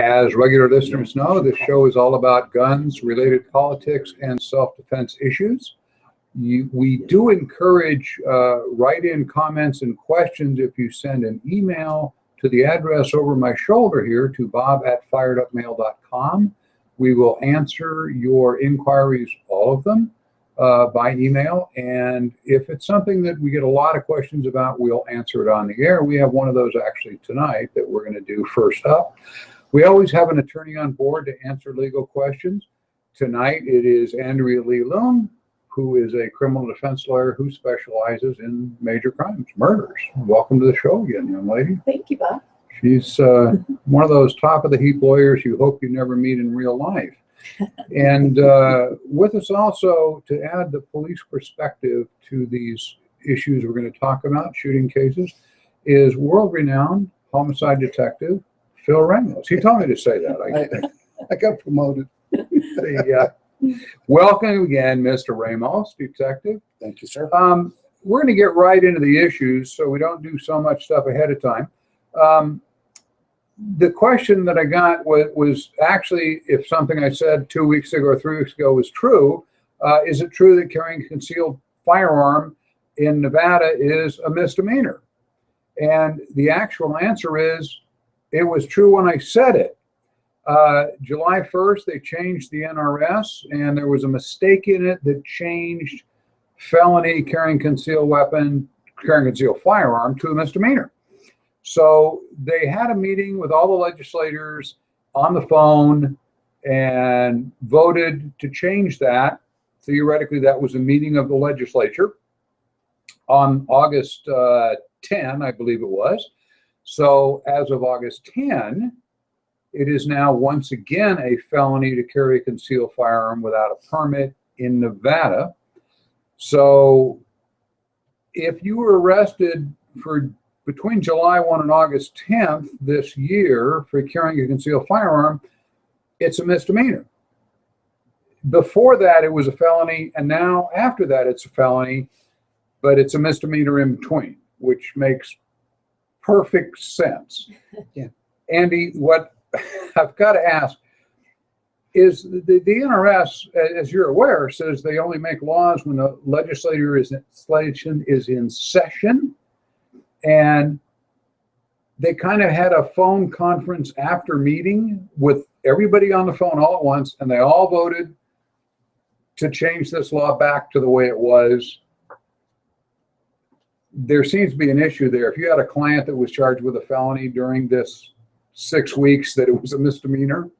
As regular listeners know, this show is all about guns, related politics, and self-defense issues. We do encourage write-in comments and questions if you send an email to the address over my shoulder here to bob@firedupmail.com. We will answer your inquiries, all of them, by email. And if it's something that we get a lot of questions about, we'll answer it on the air. We have one of those actually tonight that we're going to do first up. We always have an attorney on board to answer legal questions. Tonight it is Andrea Lee Loom, who is a criminal defense lawyer who specializes in major crimes, murders. Welcome to the show again, young lady. Thank you, Bob. She's one of those top of the heap lawyers you hope you never meet in real life. And with us also to add the police perspective to these issues we're going to talk about, shooting cases, is world-renowned homicide detective Phil Ramos. He told me to say that. I got promoted. Welcome again, Mr. Ramos, detective. Thank you, sir. We're going to get right into the issues so we don't do so much stuff ahead of time. The question that I got was actually if something I said 2 weeks ago or 3 weeks ago was true. Is it true that carrying a concealed firearm in Nevada is a misdemeanor? And the actual answer is it was true when I said it. July 1st, they changed the NRS, and there was a mistake in it that changed felony carrying concealed weapon, carrying concealed firearm to a misdemeanor. So they had a meeting with all the legislators on the phone and voted to change that. Theoretically, that was a meeting of the legislature on August 10, I believe it was. So as of August 10, it is now once again a felony to carry a concealed firearm without a permit in Nevada. So if you were arrested for between July 1 and August 10th this year for carrying a concealed firearm, it's a misdemeanor. Before that, it was a felony, and now after that, it's a felony, but it's a misdemeanor in between, which makes perfect sense. Yeah. Andy, what I've got to ask is the NRS, as you're aware, says they only make laws when the legislature is in session. And they kind of had a phone conference after meeting with everybody on the phone all at once, and they all voted to change this law back to the way it was. There seems to be an issue there. If you had a client that was charged with a felony during this 6 weeks, that it was a misdemeanor.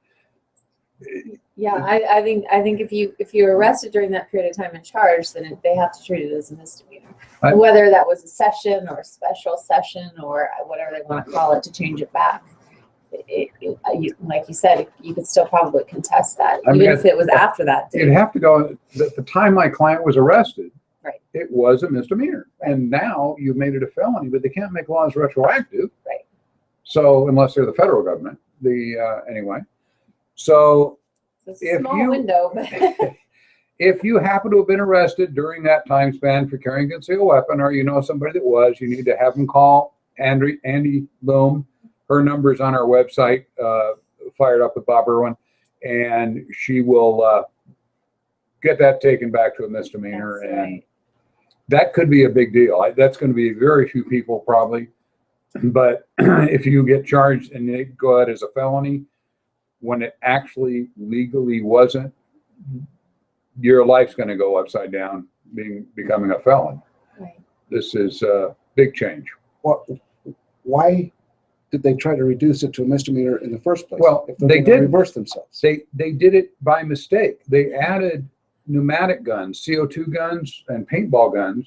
Yeah, I think if you're arrested during that period of time and charged, then they have to treat it as a misdemeanor. Whether that was a session or a special session or whatever they want to call it to change it back. Like you said, you could still probably contest that, even if it was after that date. You'd have to go at the time my client was arrested. Right. It was a misdemeanor. Right. And now you've made it a felony, but they can't make laws retroactive. Right. So unless they're the federal government, anyway. So it's a small window, but if you happen to have been arrested during that time span for carrying a concealed weapon, or you know somebody that was, you need to have them call Andy Loom. Her number's on our website, Fired Up with Bob Irwin, and she will get that taken back to a misdemeanor. That's and right. That could be a big deal. That's going to be very few people probably. But if you get charged and they go out as a felony, when it actually legally wasn't, your life's going to go upside down becoming a felon. Right. This is a big change. Why did they try to reduce it to a misdemeanor in the first place? Well, if they did reverse themselves. They did it by mistake. They added pneumatic guns, CO2 guns, and paintball guns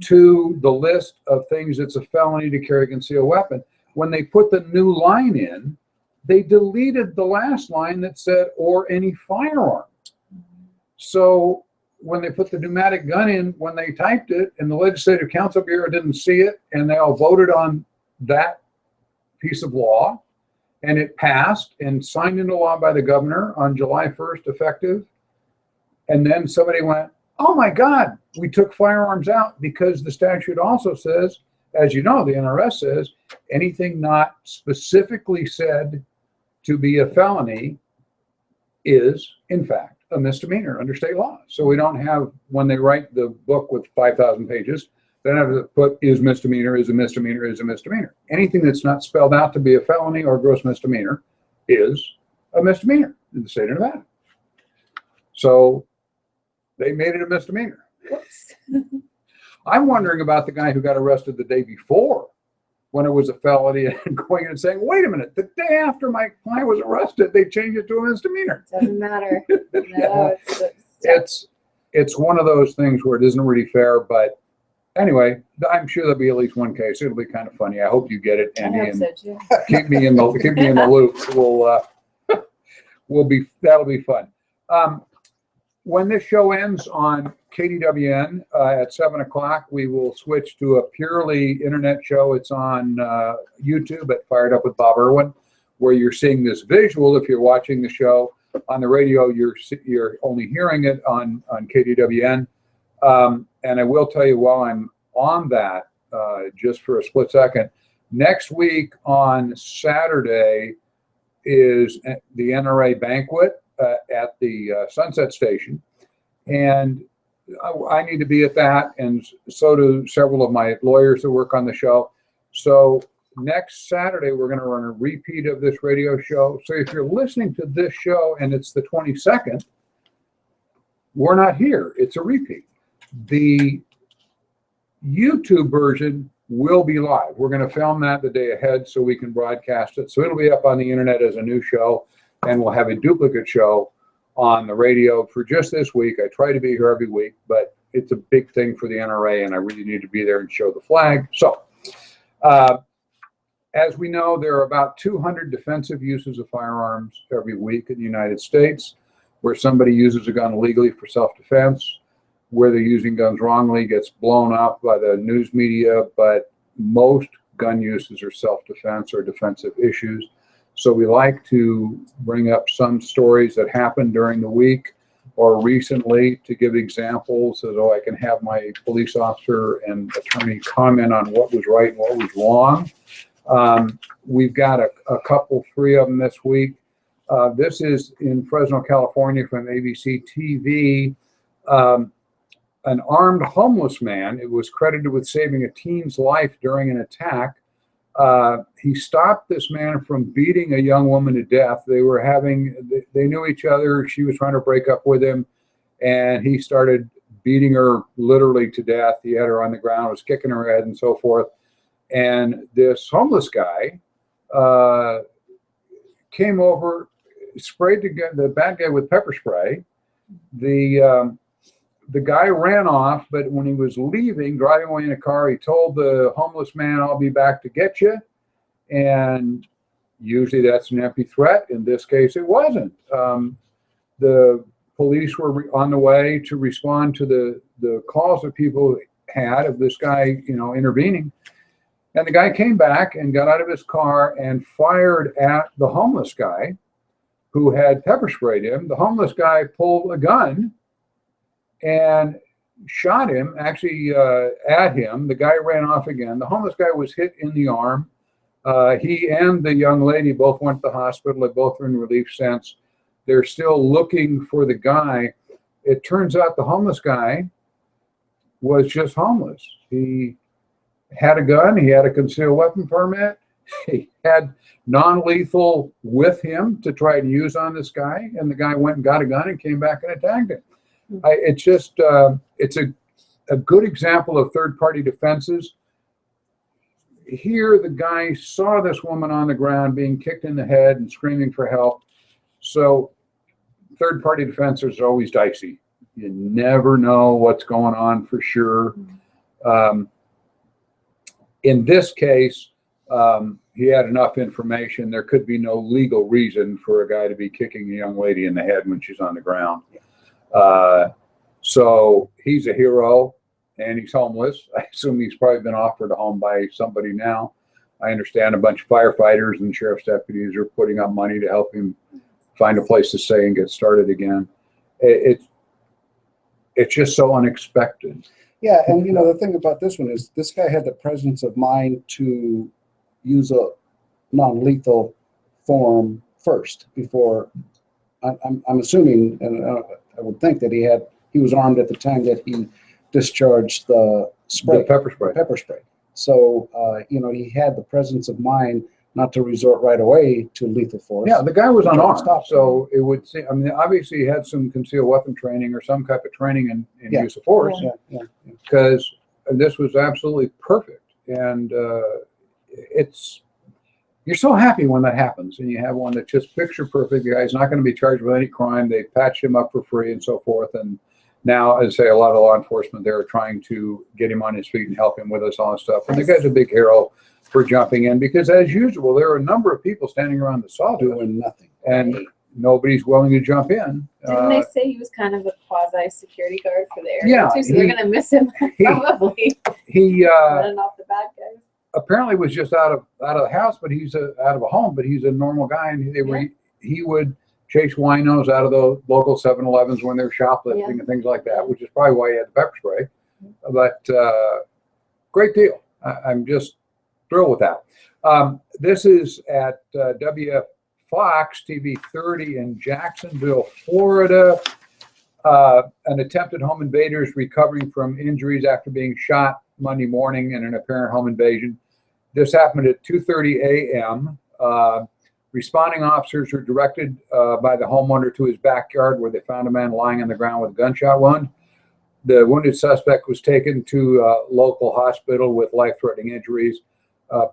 to the list of things that's a felony to carry a concealed weapon. When they put the new line in, they deleted the last line that said, or any firearm. So when they put the pneumatic gun in, when they typed it, and the Legislative Council Bureau didn't see it, and they all voted on that piece of law, and it passed and signed into law by the governor on July 1st, effective. And then somebody went, oh my God, we took firearms out, because the statute also says, as you know, the NRS says, anything not specifically said to be a felony is, in fact, a misdemeanor under state law. So we don't have, when they write the book with 5,000 pages, they don't have to put is misdemeanor, is a misdemeanor, is a misdemeanor. Anything that's not spelled out to be a felony or gross misdemeanor is a misdemeanor in the state of Nevada. So they made it a misdemeanor. Whoops. I'm wondering about the guy who got arrested the day before when it was a felony and going in and saying, wait a minute, the day after my client was arrested, they changed it to a misdemeanor. Doesn't matter. No, It's one of those things where it isn't really fair, but anyway, I'm sure there'll be at least one case. It'll be kind of funny. I hope you get it, I Andy, hope and so too. keep me in the loop. That'll be fun. When this show ends on KDWN at 7 o'clock, we will switch to a purely internet show. It's on YouTube at Fired Up with Bob Irwin, where you're seeing this visual if you're watching the show. On the radio, you're only hearing it on KDWN. And I will tell you while I'm on that, just for a split second, next week on Saturday is the NRA banquet at the Sunset Station. And I need to be at that, and so do several of my lawyers that work on the show. So next Saturday, we're going to run a repeat of this radio show. So if you're listening to this show and it's the 22nd, we're not here. It's a repeat. The YouTube version will be live. We're going to film that the day ahead so we can broadcast it. So it'll be up on the internet as a new show, and we'll have a duplicate show on the radio for just this week. I try to be here every week, but it's a big thing for the NRA, and I really need to be there and show the flag. So, as we know, there are about 200 defensive uses of firearms every week in the United States, where somebody uses a gun illegally for self-defense, where they're using guns wrongly gets blown up by the news media, but most gun uses are self-defense or defensive issues. So we like to bring up some stories that happened during the week or recently to give examples so that I can have my police officer and attorney comment on what was right and what was wrong. We've got a couple, 3 of them this week. This is in Fresno, California from ABC TV. An armed homeless man, it was credited with saving a teen's life during an attack. He stopped this man from beating a young woman to death. They knew each other. She was trying to break up with him, and he started beating her literally to death. He had her on the ground, was kicking her head and so forth. And this homeless guy came over, sprayed the bad guy with pepper spray. The guy ran off, but when he was leaving, driving away in a car, he told the homeless man, "I'll be back to get you." And usually that's an empty threat. In this case, it wasn't. The police were on the way to respond to the calls that people had of this guy, intervening. And the guy came back and got out of his car and fired at the homeless guy who had pepper sprayed him. The homeless guy pulled a gun and shot him, actually at him. The guy ran off again. The homeless guy was hit in the arm. He and the young lady both went to the hospital. They both are in relief since. They're still looking for the guy. It turns out the homeless guy was just homeless. He had a gun. He had a concealed weapon permit. He had non-lethal with him to try and use on this guy. And the guy went and got a gun and came back and attacked him. It's a good example of third-party defenses. Here, the guy saw this woman on the ground being kicked in the head and screaming for help. So third-party defenses are always dicey. You never know what's going on for sure. In this case, he had enough information. There could be no legal reason for a guy to be kicking a young lady in the head when she's on the ground. So he's a hero, and he's homeless. I assume he's probably been offered a home by somebody now. I understand a bunch of firefighters and sheriff's deputies are putting up money to help him find a place to stay and get started again. It's just so unexpected. Yeah, and the thing about this one is this guy had the presence of mind to use a non-lethal form first before. I'm assuming, and I would think that he was armed at the time that he discharged the spray, The pepper spray. pepper spray. So he had the presence of mind not to resort right away to lethal force. Yeah, the guy was unarmed, Stop. so it would seem, I mean, obviously he had some concealed weapon training or some type of training in Yeah. use of force, Yeah. because this was absolutely perfect. And you're so happy when that happens, and you have one that's just picture perfect. The guy's not going to be charged with any crime. They patched him up for free and so forth. And now, as I say, a lot of law enforcement, they're trying to get him on his feet and help him with this all this stuff. And the guy's a big hero for jumping in, because as usual, there are a number of people standing around the saw Doing nothing. and nobody's willing to jump in. Didn't they say he was kind of a quasi security guard for the area Yeah, too? So they're gonna miss him probably. He Running off the bad guys. apparently was just out of the house, but he's out of a home, but he's a normal guy, and he would chase winos out of the local 7-Elevens when they're shoplifting and things like that, which is probably why he had the pepper spray. But great deal. I'm just thrilled with that. This is at Fox TV 30 in Jacksonville, Florida. An attempted home invaders recovering from injuries after being shot Monday morning in an apparent home invasion. This happened at 2:30 a.m. Responding officers were directed by the homeowner to his backyard, where they found a man lying on the ground with a gunshot wound. The wounded suspect was taken to a local hospital with life-threatening injuries.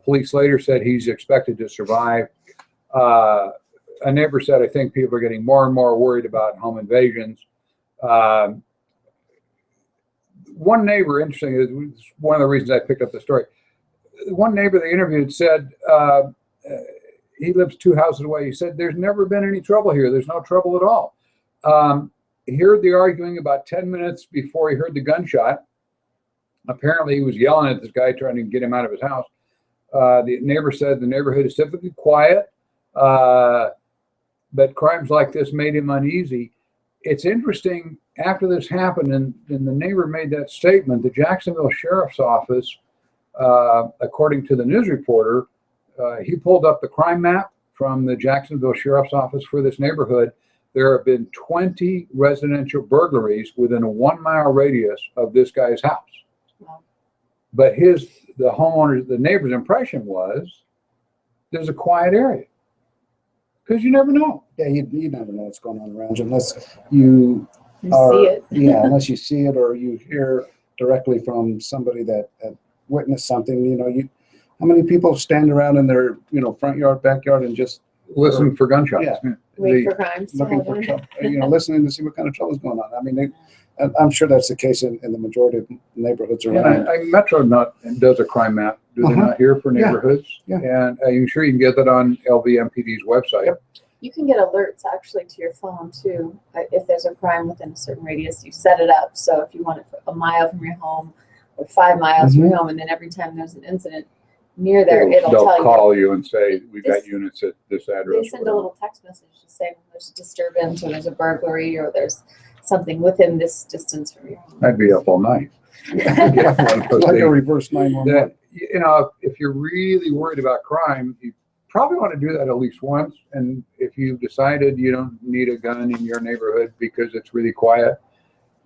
Police later said he's expected to survive. A neighbor said, I think people are getting more and more worried about home invasions. One neighbor, interesting, is one of the reasons I picked up the story. One neighbor they interviewed said he lives 2 houses away. He said, there's never been any trouble here. There's no trouble at all. He heard the arguing about 10 minutes before he heard the gunshot. Apparently, he was yelling at this guy, trying to get him out of his house. The neighbor said the neighborhood is typically quiet, but crimes like this made him uneasy. It's interesting, after this happened and the neighbor made that statement, the Jacksonville Sheriff's Office, according to the news reporter, he pulled up the crime map from the Jacksonville Sheriff's Office for this neighborhood. There have been 20 residential burglaries within a 1-mile radius of this guy's house. Wow. But the neighbor's impression was there's a quiet area, because you never know. Yeah, you never know what's going on around you unless you see it. Yeah, unless you see it or you hear directly from somebody that witnessed something. How many people stand around in their front yard, backyard, and just Listen for gunshots. Yeah. Wait for crimes. looking for trouble, listening to see what kind of trouble is going on. I mean, I'm sure that's the case in the majority of neighborhoods around. And Metro does a crime map, do they not, here for neighborhoods? Yeah. And I'm sure you can get that on LVMPD's website. Yep. You can get alerts actually to your phone too. If there's a crime within a certain radius, you set it up. So if you want it a mile from your home or 5 miles from your home, and then every time there's an incident near there, it'll They'll tell you. call you and say, we've got units at this address. They send a little text message to say when there's a disturbance or there's a burglary or there's something within this distance from your home. I'd be up all night. Like a reverse 911. If you're really worried about crime, you probably want to do that at least once. And if you've decided you don't need a gun in your neighborhood because it's really quiet,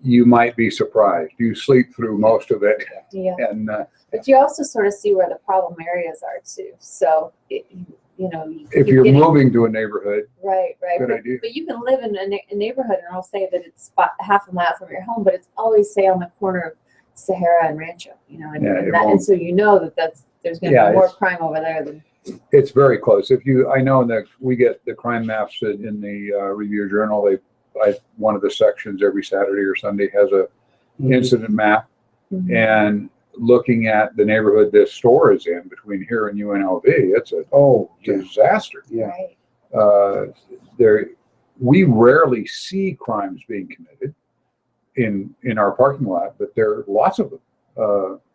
you might be surprised. You sleep through most of it. Yeah. And But you also sort of see where the problem areas are too. So, if you're moving to a neighborhood, right. good idea. But you can live in a neighborhood, and I'll say that it's half a mile from your home, but it's always say on the corner of Sahara and Rancho, and so there's going to be more crime over there than. It's very close. I know that we get the crime maps in the Review Journal. One of the sections every Saturday or Sunday has a incident map, and looking at the neighborhood this store is in between here and UNLV, it's a disaster. Yeah. Right. We rarely see crimes being committed in our parking lot, but there are lots of them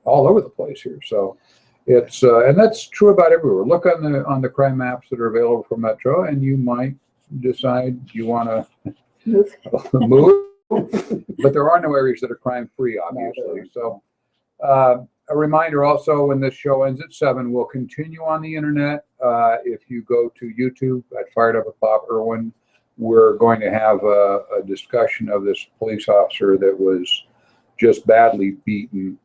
all over the place here. So it's and that's true about everywhere. Look on the crime maps that are available for Metro, and you might decide you want to move. But there are no areas that are crime free, obviously. So, all a reminder also, when this show ends at 7, we'll continue on the internet. If you go to YouTube at Fired Up with Bob Irwin, we're going to have a discussion of this police officer that was just badly beaten,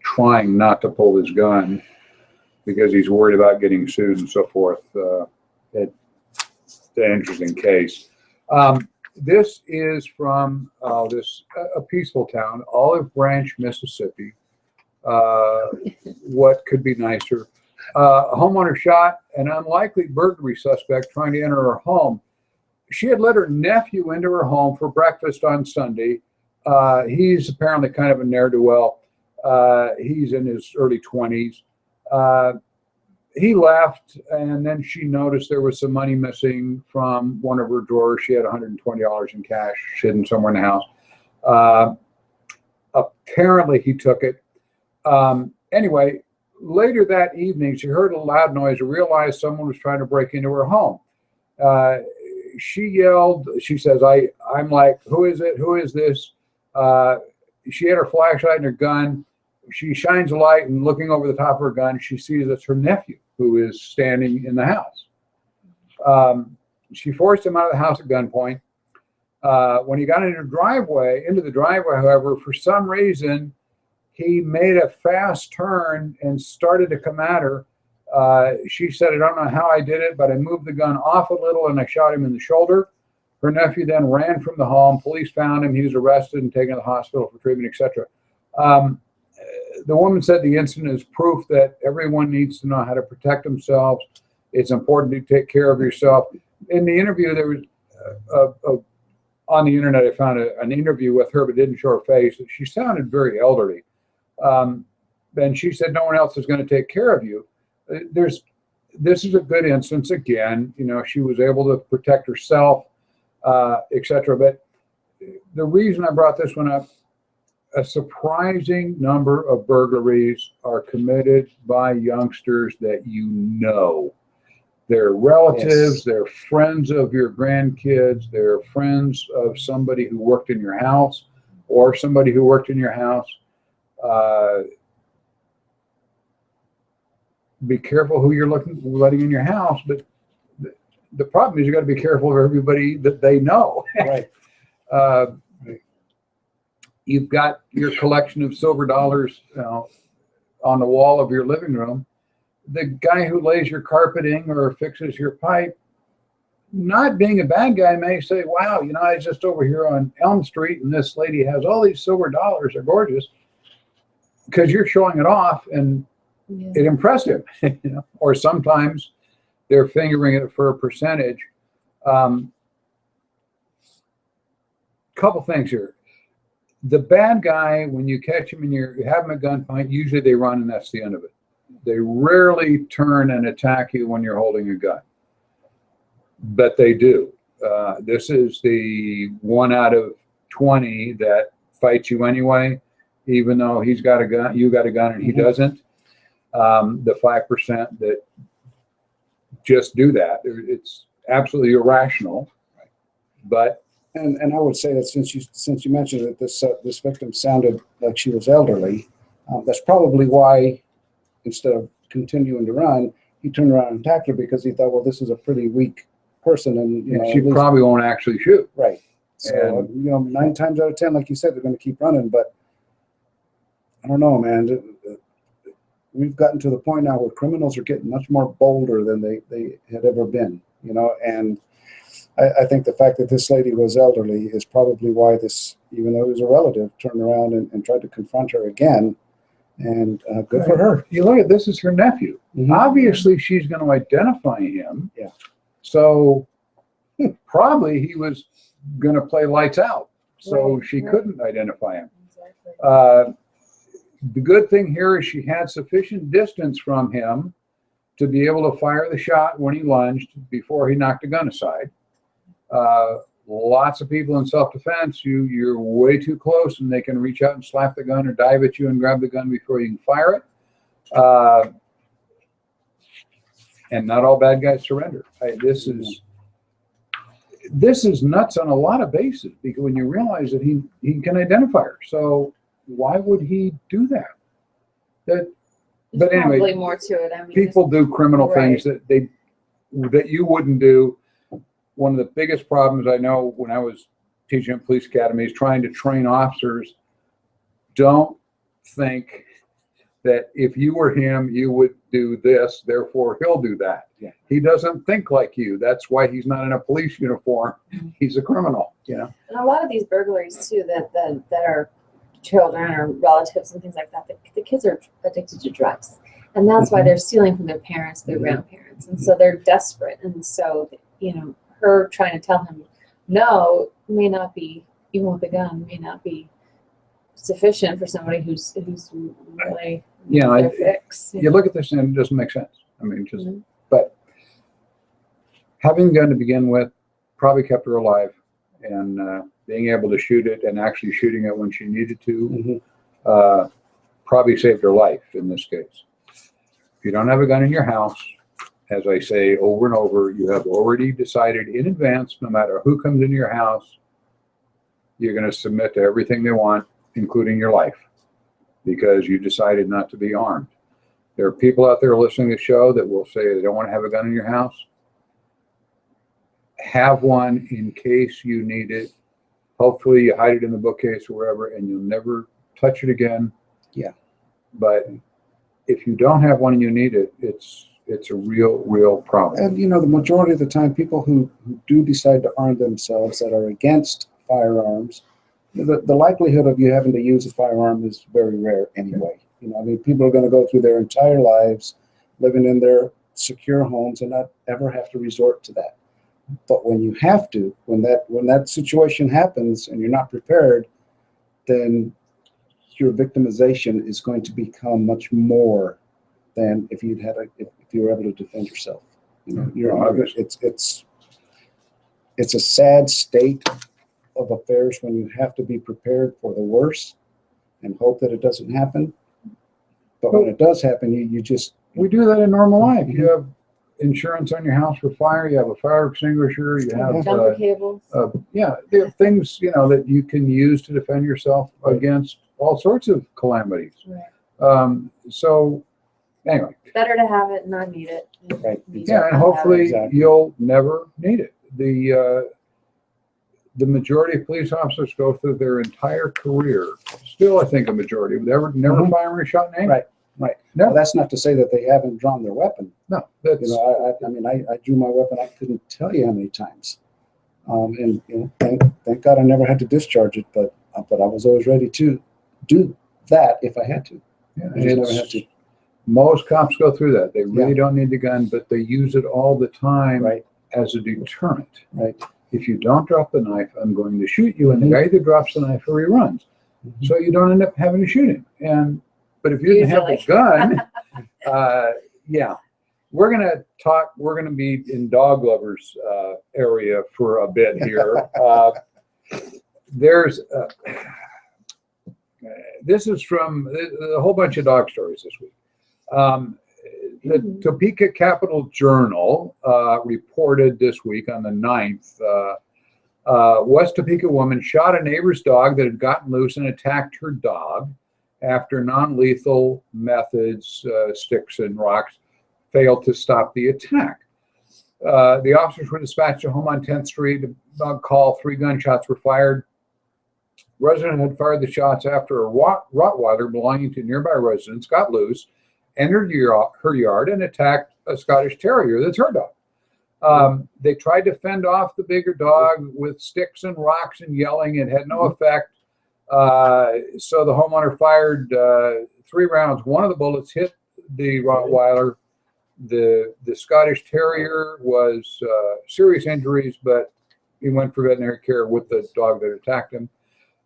trying not to pull his gun because he's worried about getting sued and so forth. It's an interesting case. This is from a peaceful town, Olive Branch, Mississippi. What could be nicer? A homeowner shot an unlikely burglary suspect trying to enter her home. She had let her nephew into her home for breakfast on Sunday. He's apparently kind of a ne'er-do-well. He's in his early 20s. He left, and then she noticed there was some money missing from one of her drawers. She had $120 in cash hidden somewhere in the house. Apparently, he took it. Anyway, later that evening, she heard a loud noise and realized someone was trying to break into her home. She yelled. She says, I'm like, who is it? Who is this? She had her flashlight and her gun. She shines a light, and looking over the top of her gun, she sees it's her nephew who is standing in the house. She forced him out of the house at gunpoint. When he got into the driveway, however, for some reason, he made a fast turn and started to come at her. She said, I don't know how I did it, but I moved the gun off a little and I shot him in the shoulder. Her nephew then ran from the home. Police found him. He was arrested and taken to the hospital for treatment, etc. The woman said the incident is proof that everyone needs to know how to protect themselves. It's important to take care of yourself. In the interview, there was on the internet, I found an interview with her, but didn't show her face. She sounded very elderly. And she said, no one else is going to take care of you. This is a good instance. Again, she was able to protect herself, etc. But the reason I brought this one up, a surprising number of burglaries are committed by youngsters that they're relatives, yes. They're friends of your grandkids, they're friends of somebody who worked in your house or somebody who worked in your house. Be careful who you're letting in your house, but the problem is you got to be careful of everybody that they know. Right. You've got your collection of silver dollars on the wall of your living room. The guy who lays your carpeting or fixes your pipe, not being a bad guy, may say, wow, I was just over here on Elm Street and this lady has all these silver dollars. They're gorgeous, because you're showing it off and it impressed him. Or sometimes they're fingering it for a percentage. Couple things here. The bad guy, when you catch him and you have him at gunpoint, usually they run and that's the end of it. They rarely turn and attack you when you're holding a gun, but they do. This is the 1 out of 20 that fights you anyway, even though he's got a gun, you got a gun, and he doesn't. The 5% that just do that, it's absolutely irrational. But and I would say that since you mentioned that this victim sounded like she was elderly, that's probably why, instead of continuing to run, he turned around and attacked her, because he thought, well, this is a pretty weak person, and she probably won't actually shoot. Right. So 9 times out of 10, like you said, they're going to keep running. But I don't know, man. We've gotten to the point now where criminals are getting much more bolder than they had ever been. And I think the fact that this lady was elderly is probably why this, even though he was a relative, turned around and tried to confront her again. And good for her. You look at this is her nephew. Mm-hmm. Obviously, she's going to identify him. Yeah. So probably he was going to play lights out, so she couldn't identify him. Exactly. The good thing here is she had sufficient distance from him to be able to fire the shot when he lunged before he knocked the gun aside. Lots of people in self-defense, you're way too close and they can reach out and slap the gun or dive at you and grab the gun before you can fire it. And not all bad guys surrender. This is nuts on a lot of bases, because when you realize that he can identify her, so why would he do that? That, There's but anyway, probably more to it. I mean, people do criminal Right. things that you wouldn't do. One of the biggest problems I know when I was teaching at police academies, trying to train officers, don't think that if you were him, you would do this, therefore he'll do that. Yeah. He doesn't think like you. That's why he's not in a police uniform. Mm-hmm. He's a criminal, you know? And a lot of these burglaries too, that are children or relatives and things like that, the kids are addicted to drugs. And that's why they're stealing from their parents, their grandparents. And so they're desperate. And so, you know, her trying to tell him no may not be, even with a gun, may not be sufficient for somebody who's really their fix. You look at this and it doesn't make sense. I mean, just, Mhm. but having the gun to begin with probably kept her alive, and being able to shoot it and actually shooting it when she needed to probably saved her life in this case. If you don't have a gun in your house, as I say over and over, you have already decided in advance, no matter who comes into your house, you're going to submit to everything they want, including your life, because you decided not to be armed. There are people out there listening to the show that will say they don't want to have a gun in your house. Have one in case you need it. Hopefully you hide it in the bookcase or wherever and you'll never touch it again. Yeah. But if you don't have one and you need it, it's a real problem. And you know, the majority of the time, people who do decide to arm themselves that are against firearms, the likelihood of you having to use a firearm is very rare anyway. You know, I mean, people are going to go through their entire lives living in their secure homes and not ever have to resort to that. But when you have to, when that situation happens and you're not prepared, then your victimization is going to become much more than if you were able to defend yourself. You know, it's a sad state of affairs when you have to be prepared for the worst and hope that it doesn't happen. But when it does happen, you just we do that in normal life. You have insurance on your house for fire. You have a fire extinguisher. You have Jumper cables. there are things that you can use to defend yourself against all sorts of calamities. Right. So anyway, Better to have it and not need it. Right. yeah, and hopefully you'll never need it. The majority of police officers go through their entire career, still I think a majority, never firing a shot in anger. Right. No, Well, that's not to say that they haven't drawn their weapon. no, that's I mean, I drew my weapon. I couldn't tell you how many times. And thank God I never had to discharge it, but I was always ready to do that if I had to. yeah, I just never had to. most cops go through that. They really don't need the gun, but they use it all the time as a deterrent. Right. If you don't drop the knife, I'm going to shoot you, and the guy either drops the knife or he runs. So you don't end up having to shoot him. But if you didn't have the gun, we're going to be in dog lovers area for a bit here. This is from a whole bunch of dog stories this week. The Topeka Capital Journal reported this week on the 9th, West Topeka woman shot a neighbor's dog that had gotten loose and attacked her dog after non-lethal methods, sticks and rocks, failed to stop the attack. The officers were dispatched to a home on 10th Street. A call, 3 gunshots were fired. Resident had fired the shots after a Rottweiler belonging to nearby residents got loose, entered her yard, and attacked a Scottish Terrier that's her dog. They tried to fend off the bigger dog with sticks and rocks and yelling. It had no effect. So the homeowner fired 3 rounds. One of the bullets hit the Rottweiler. The Scottish Terrier was serious injuries, but he went for veterinary care with the dog that attacked him.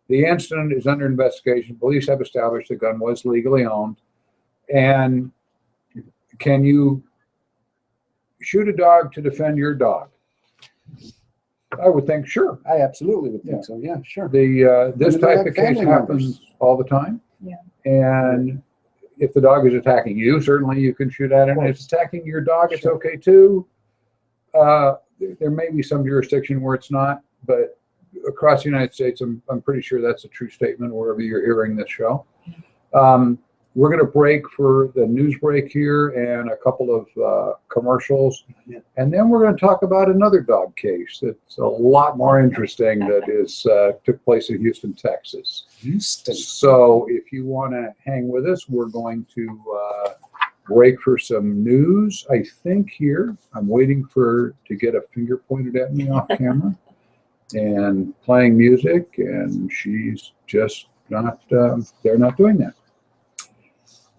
The incident is under investigation. Police have established the gun was legally owned. And can you shoot a dog to defend your dog? I would think sure. I absolutely would think so. Yeah, sure. This type of case happens all the time. Yeah. And if the dog is attacking you, certainly you can shoot at it. And if it's attacking your dog, it's okay too. There may be some jurisdiction where it's not, but across the United States, I'm pretty sure that's a true statement wherever you're hearing this show. we're going to break for the news break here and a couple of commercials. Yeah. And then we're going to talk about another dog case that's a lot more interesting that is took place in Houston, Texas. Houston. So if you want to hang with us, we're going to break for some news. I think here, I'm waiting to get a finger pointed at me off camera and playing music, and she's just not, they're not doing that.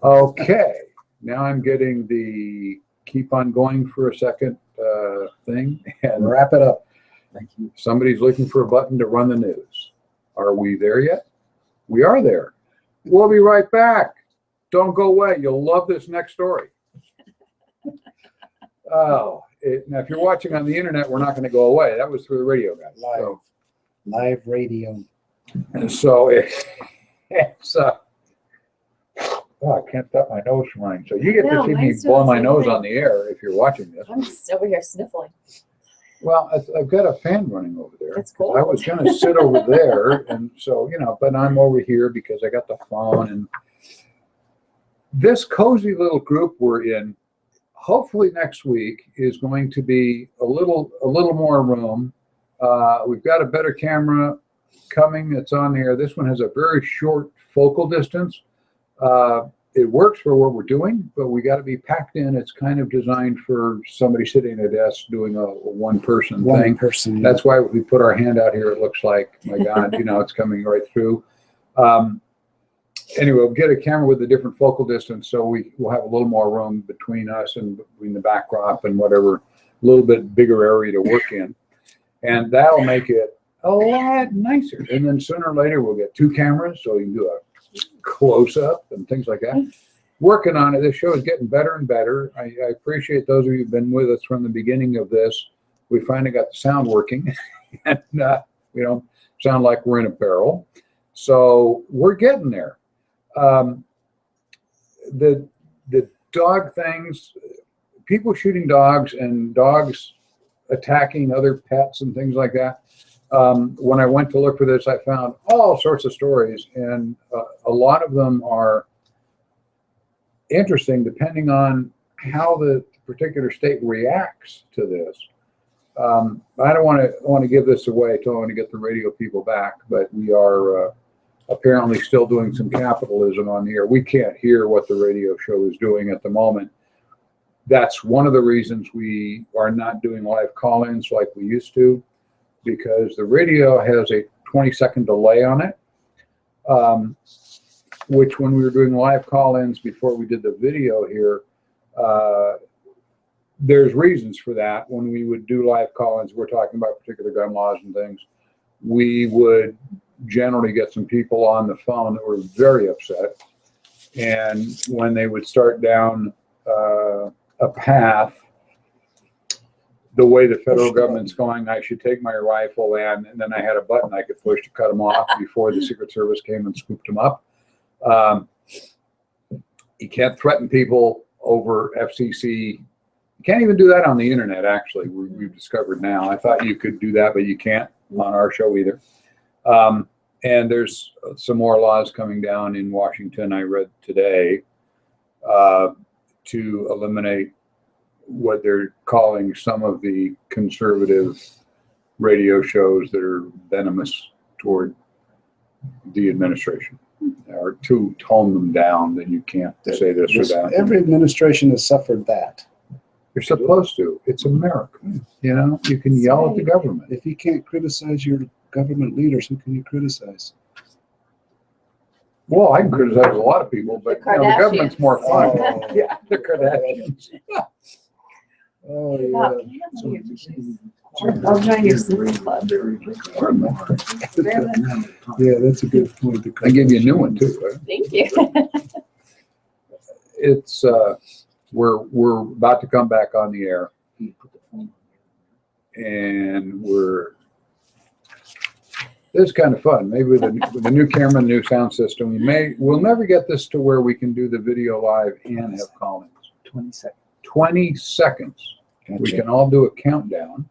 Okay, now I'm getting the keep on going for a second thing, and Wrap it up. Thank you. somebody's looking for a button to run the news. Are we there yet? We are there. We'll be right back. Don't go away. You'll love this next story. Now if you're watching on the internet, we're not going to go away. That was through the radio, guys. Live. Live radio. And so it's oh, I can't stop my nose from running. So you get No, to see me mine's doing blow the my same nose thing. on the air if you're watching this. I'm just over here sniffling. Well, I've got a fan running over there. It's cold. I was going to sit over there, and so, but I'm over here because I got the phone. And this cozy little group we're in, hopefully next week, is going to be a little more room. We've got a better camera coming that's on there. This one has a very short focal distance. It works for what we're doing, but we got to be packed in. It's kind of designed for somebody sitting at a desk doing a one-person One thing. person. That's why we put our hand out here. It looks like, my God, it's coming right through. Anyway, we'll get a camera with a different focal distance, so we'll have a little more room between us and between the backdrop and whatever, a little bit bigger area to work in. And that'll make it a lot nicer. And then sooner or later, we'll get 2 cameras, so you can do a close-up and things like that. Working on it. This show is getting better and better. I appreciate those of you who've been with us from the beginning of this. We finally got the sound working, and we don't sound like we're in a barrel. So we're getting there. The dog things, people shooting dogs and dogs attacking other pets and things like that. When I went to look for this, I found all sorts of stories, and a lot of them are interesting depending on how the particular state reacts to this. I don't want to give this away until I want to get the radio people back, but we are apparently still doing some capitalism on the air. We can't hear what the radio show is doing at the moment. That's one of the reasons we are not doing live call-ins like we used to, because the radio has a 20-second delay on it, which when we were doing live call-ins before we did the video here, there's reasons for that. When we would do live call-ins, we're talking about particular gun laws and things, we would generally get some people on the phone that were very upset. And when they would start down a path, the way the federal government's going, I should take my rifle and then I had a button I could push to cut them off before the Secret Service came and scooped them up. You can't threaten people over FCC. You can't even do that on the internet, actually, we've discovered now. I thought you could do that, but you can't on our show either. And there's some more laws coming down in Washington, I read today, to eliminate what they're calling some of the conservative radio shows that are venomous toward the administration, or to tone them down, that you can't say this or that. Every administration has suffered that. You're supposed to. It's America. You can yell at the government. If you can't criticize your government leaders, who can you criticize? Well, I can criticize a lot of people, but The the government's more fun. Oh. Yeah, the Kardashians. Oh, Wow, yeah. can you have your juice? I'll join your sleep club. Yeah, that's a good point. I give you a new one too, right? Thank you. It's we're about to come back on the air, and this is kind of fun. Maybe with the new camera and new sound system, we'll never get this to where we can do the video live and have call-ins. 20 seconds. 20 seconds. Gotcha. We can all do a countdown,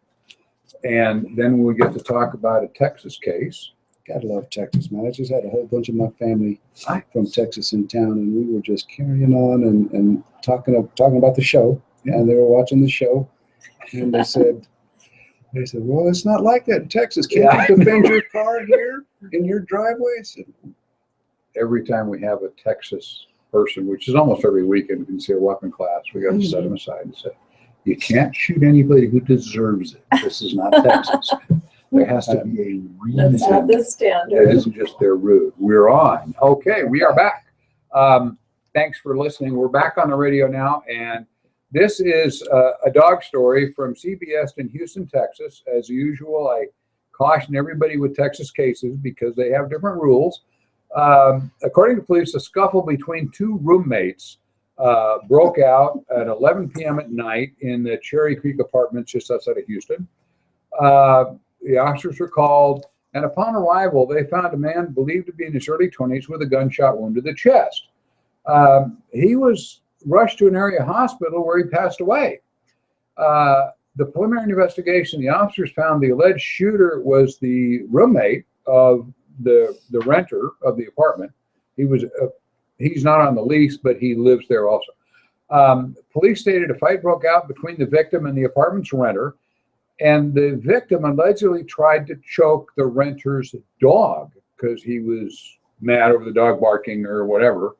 and then we'll get to talk about a Texas case. Gotta love Texas, man. I just had a whole bunch of my family I- from Texas in town, and we were just carrying on and talking about the show, and they were watching the show, and they said, well, it's not like that in Texas. Can't you defend your car here in your driveway? I said, Every time we have a Texas person, which is almost every weekend, we can see a weapon class, we got to set them aside and say, you can't shoot anybody who deserves it. This is not Texas. There has to be a reason. That's not the It standard. isn't just they're rude. We're on. Okay, we are back. Thanks for listening. We're back on the radio now, and this is a dog story from CBS in Houston, Texas. As usual, I caution everybody with Texas cases because they have different rules. According to police, a scuffle between two roommates broke out at 11 p.m. at night in the Cherry Creek Apartments just outside of Houston. The officers were called, and upon arrival, they found a man believed to be in his early 20s with a gunshot wound to the chest. He was rushed to an area hospital where he passed away. The preliminary investigation, the officers found the alleged shooter was the roommate of the renter of the apartment. He's not on the lease, but he lives there also. Police stated a fight broke out between the victim and the apartment's renter, and the victim allegedly tried to choke the renter's dog because he was mad over the dog barking or whatever.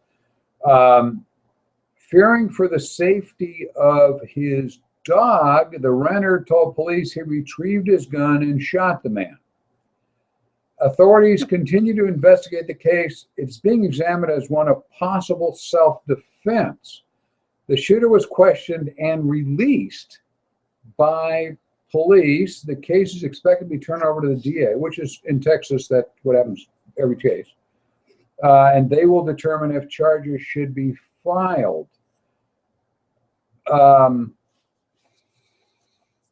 Fearing for the safety of his dog, the renter told police he retrieved his gun and shot the man. Authorities continue to investigate the case. It's being examined as one of possible self-defense. The shooter was questioned and released by police. The case is expected to be turned over to the DA, which is in Texas, that's what happens every case. And they will determine if charges should be filed.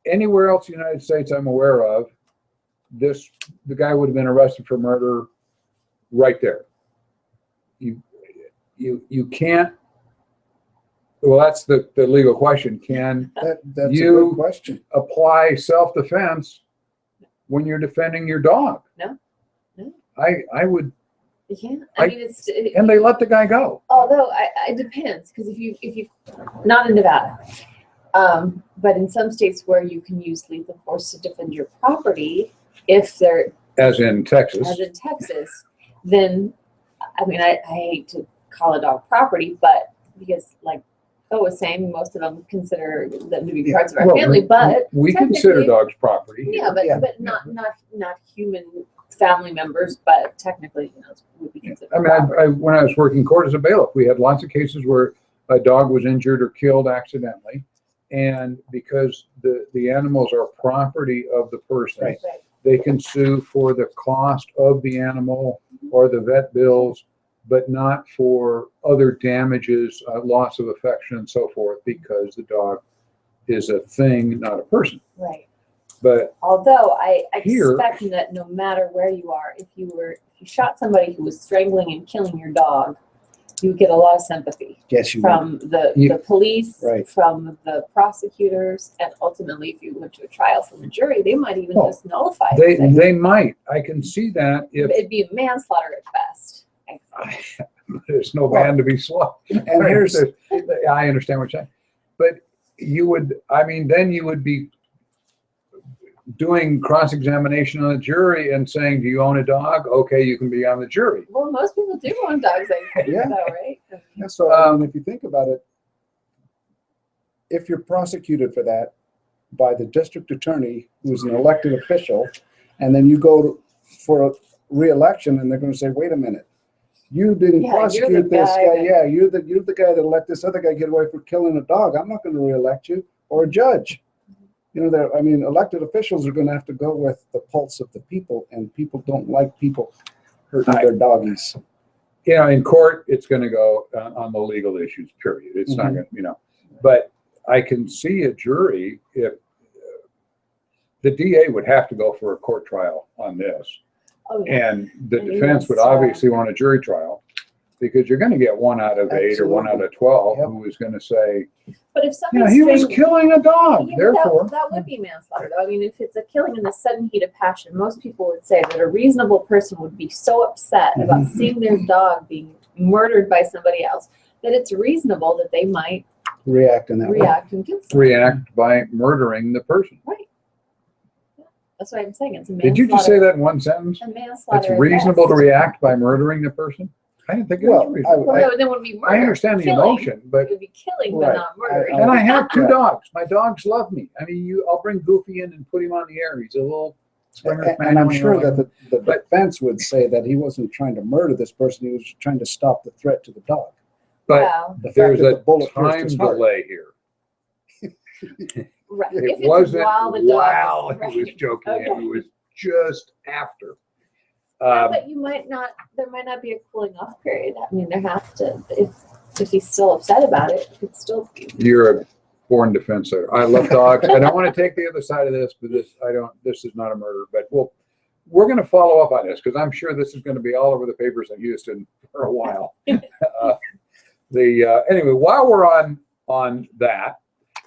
Anywhere else in the United States I'm aware of, the guy would have been arrested for murder right there. You can't. Well, that's the legal question. Can that's you a good question. apply self-defense when you're defending your dog? No. I would. You can't. I mean, And they let the guy go. although it depends, because if you not in Nevada, but in some states where you can use lethal force to defend your property, if they're As in Texas. then I mean, I hate to call a dog property, but because like Bo was saying, most of them consider them to be parts of our Well, family, but we consider technically- dogs property. yeah, but not human family members, but technically, would be considered. I mean, property. when I was working court as a bailiff, we had lots of cases where a dog was injured or killed accidentally, and because the animals are property of the person, Right. Right. they can sue for the cost of the animal or the vet bills, but not for other damages, loss of affection and so forth, because the dog is a thing, not a person. Right. But Although I Here- expect that no matter where you are, if you shot somebody who was strangling and killing your dog, you get a lot of sympathy Yes, you from the police, Right. from the prosecutors, and ultimately, if you went to a trial from a jury, they might even Oh, just nullify it. they might. I can see that if It'd be manslaughter at best. there's no man to be slow. And here's I understand what you're saying, but then you would be doing cross-examination on the jury and saying, do you own a dog? Okay, you can be on the jury. Well, most people do own dogs, I think, Yeah. though, right? Yeah, so if you think about it, if you're prosecuted for that by the district attorney, who's an elected official, and then you go for a re-election, and they're going to say, "Wait a minute, you didn't Yeah, you're the prosecute this guy guy. that- Yeah, you're the guy that let this other guy get away for killing a dog. I'm not going to re-elect you, or a judge." Elected officials are going to have to go with the pulse of the people, and people don't like people hurting their doggies. In court, it's going to go on the legal issues, period. It's not going to, but I can see a jury if the DA would have to go for a court trial on this. Oh, yeah. And the And defense would yes, obviously want a jury trial. because you're going to get 1 out of 8 or 1 out of 12 Yep. who is going to say, But if yeah, somebody's he was string- killing a dog. Yeah, but Therefore, that would be manslaughter, though. I mean, if it's a killing in the sudden heat of passion, most people would say that a reasonable person would be so upset about seeing their dog being murdered by somebody else that it's reasonable that they might react in that way. react and kill somebody. react by murdering the person. Right. Yeah. That's what I'm saying. It's a Did you just say that in one sentence? A manslaughter. It's at reasonable to best. react by murdering the person? I didn't think it was Well, reasonable. Well, no, then it would be murder. I understand the Killing. emotion, but It would be killing, Right. but not murdering. and I have 2 Right. dogs. My dogs love me. I mean, I'll bring Goofy in and put him on the air. He's a little Springer And I'm Spaniel, sure you know, that the But- defense would say that he wasn't trying to murder this person. He was trying to stop the threat to the dog. but Wow. The fact there's that a the bullet pierced time his heart. delay here. Right. It If it's wasn't while the dog while is, he was right. joking. Okay. It was just after. Yeah, but you might not. There might not be a cooling off period. I mean, there has to. If he's still upset about it, it's still. You're a born defense lawyer. I love dogs. I don't want to take the other side of this, but this is not a murder. But we're going to follow up on this because I'm sure this is going to be all over the papers in Houston for a while. Anyway, while we're on that,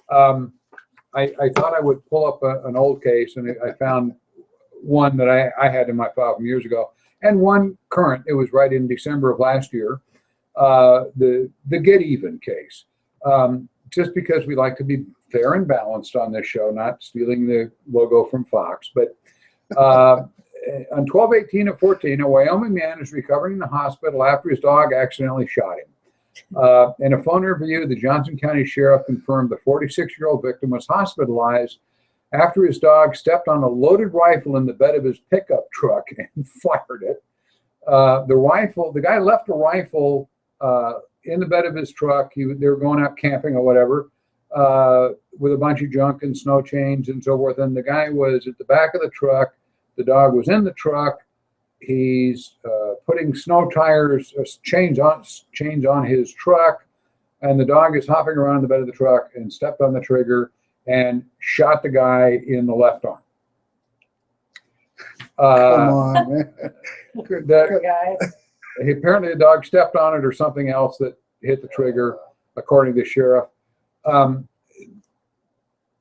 I thought I would pull up an old case, and I found one that I had in my file from years ago, and one current. It was right in December of last year. The Get Even case. Just because we like to be fair and balanced on this show, not stealing the logo from Fox, but on 12/18 of 14, a Wyoming man is recovering in the hospital after his dog accidentally shot him. In a phone interview, the Johnson County Sheriff confirmed the 46-year-old victim was hospitalized after his dog stepped on a loaded rifle in the bed of his pickup truck and fired it. The guy left a rifle in the bed of his truck. They were going out camping or whatever with a bunch of junk and snow chains and so forth. And the guy was at the back of the truck. The dog was in the truck. He's putting snow tires, chains on his truck, and the dog is hopping around the bed of the truck and stepped on the trigger and shot the guy in the left arm. Come on, man. Poor guy. Apparently the dog stepped on it or something else that hit the trigger, according to the sheriff.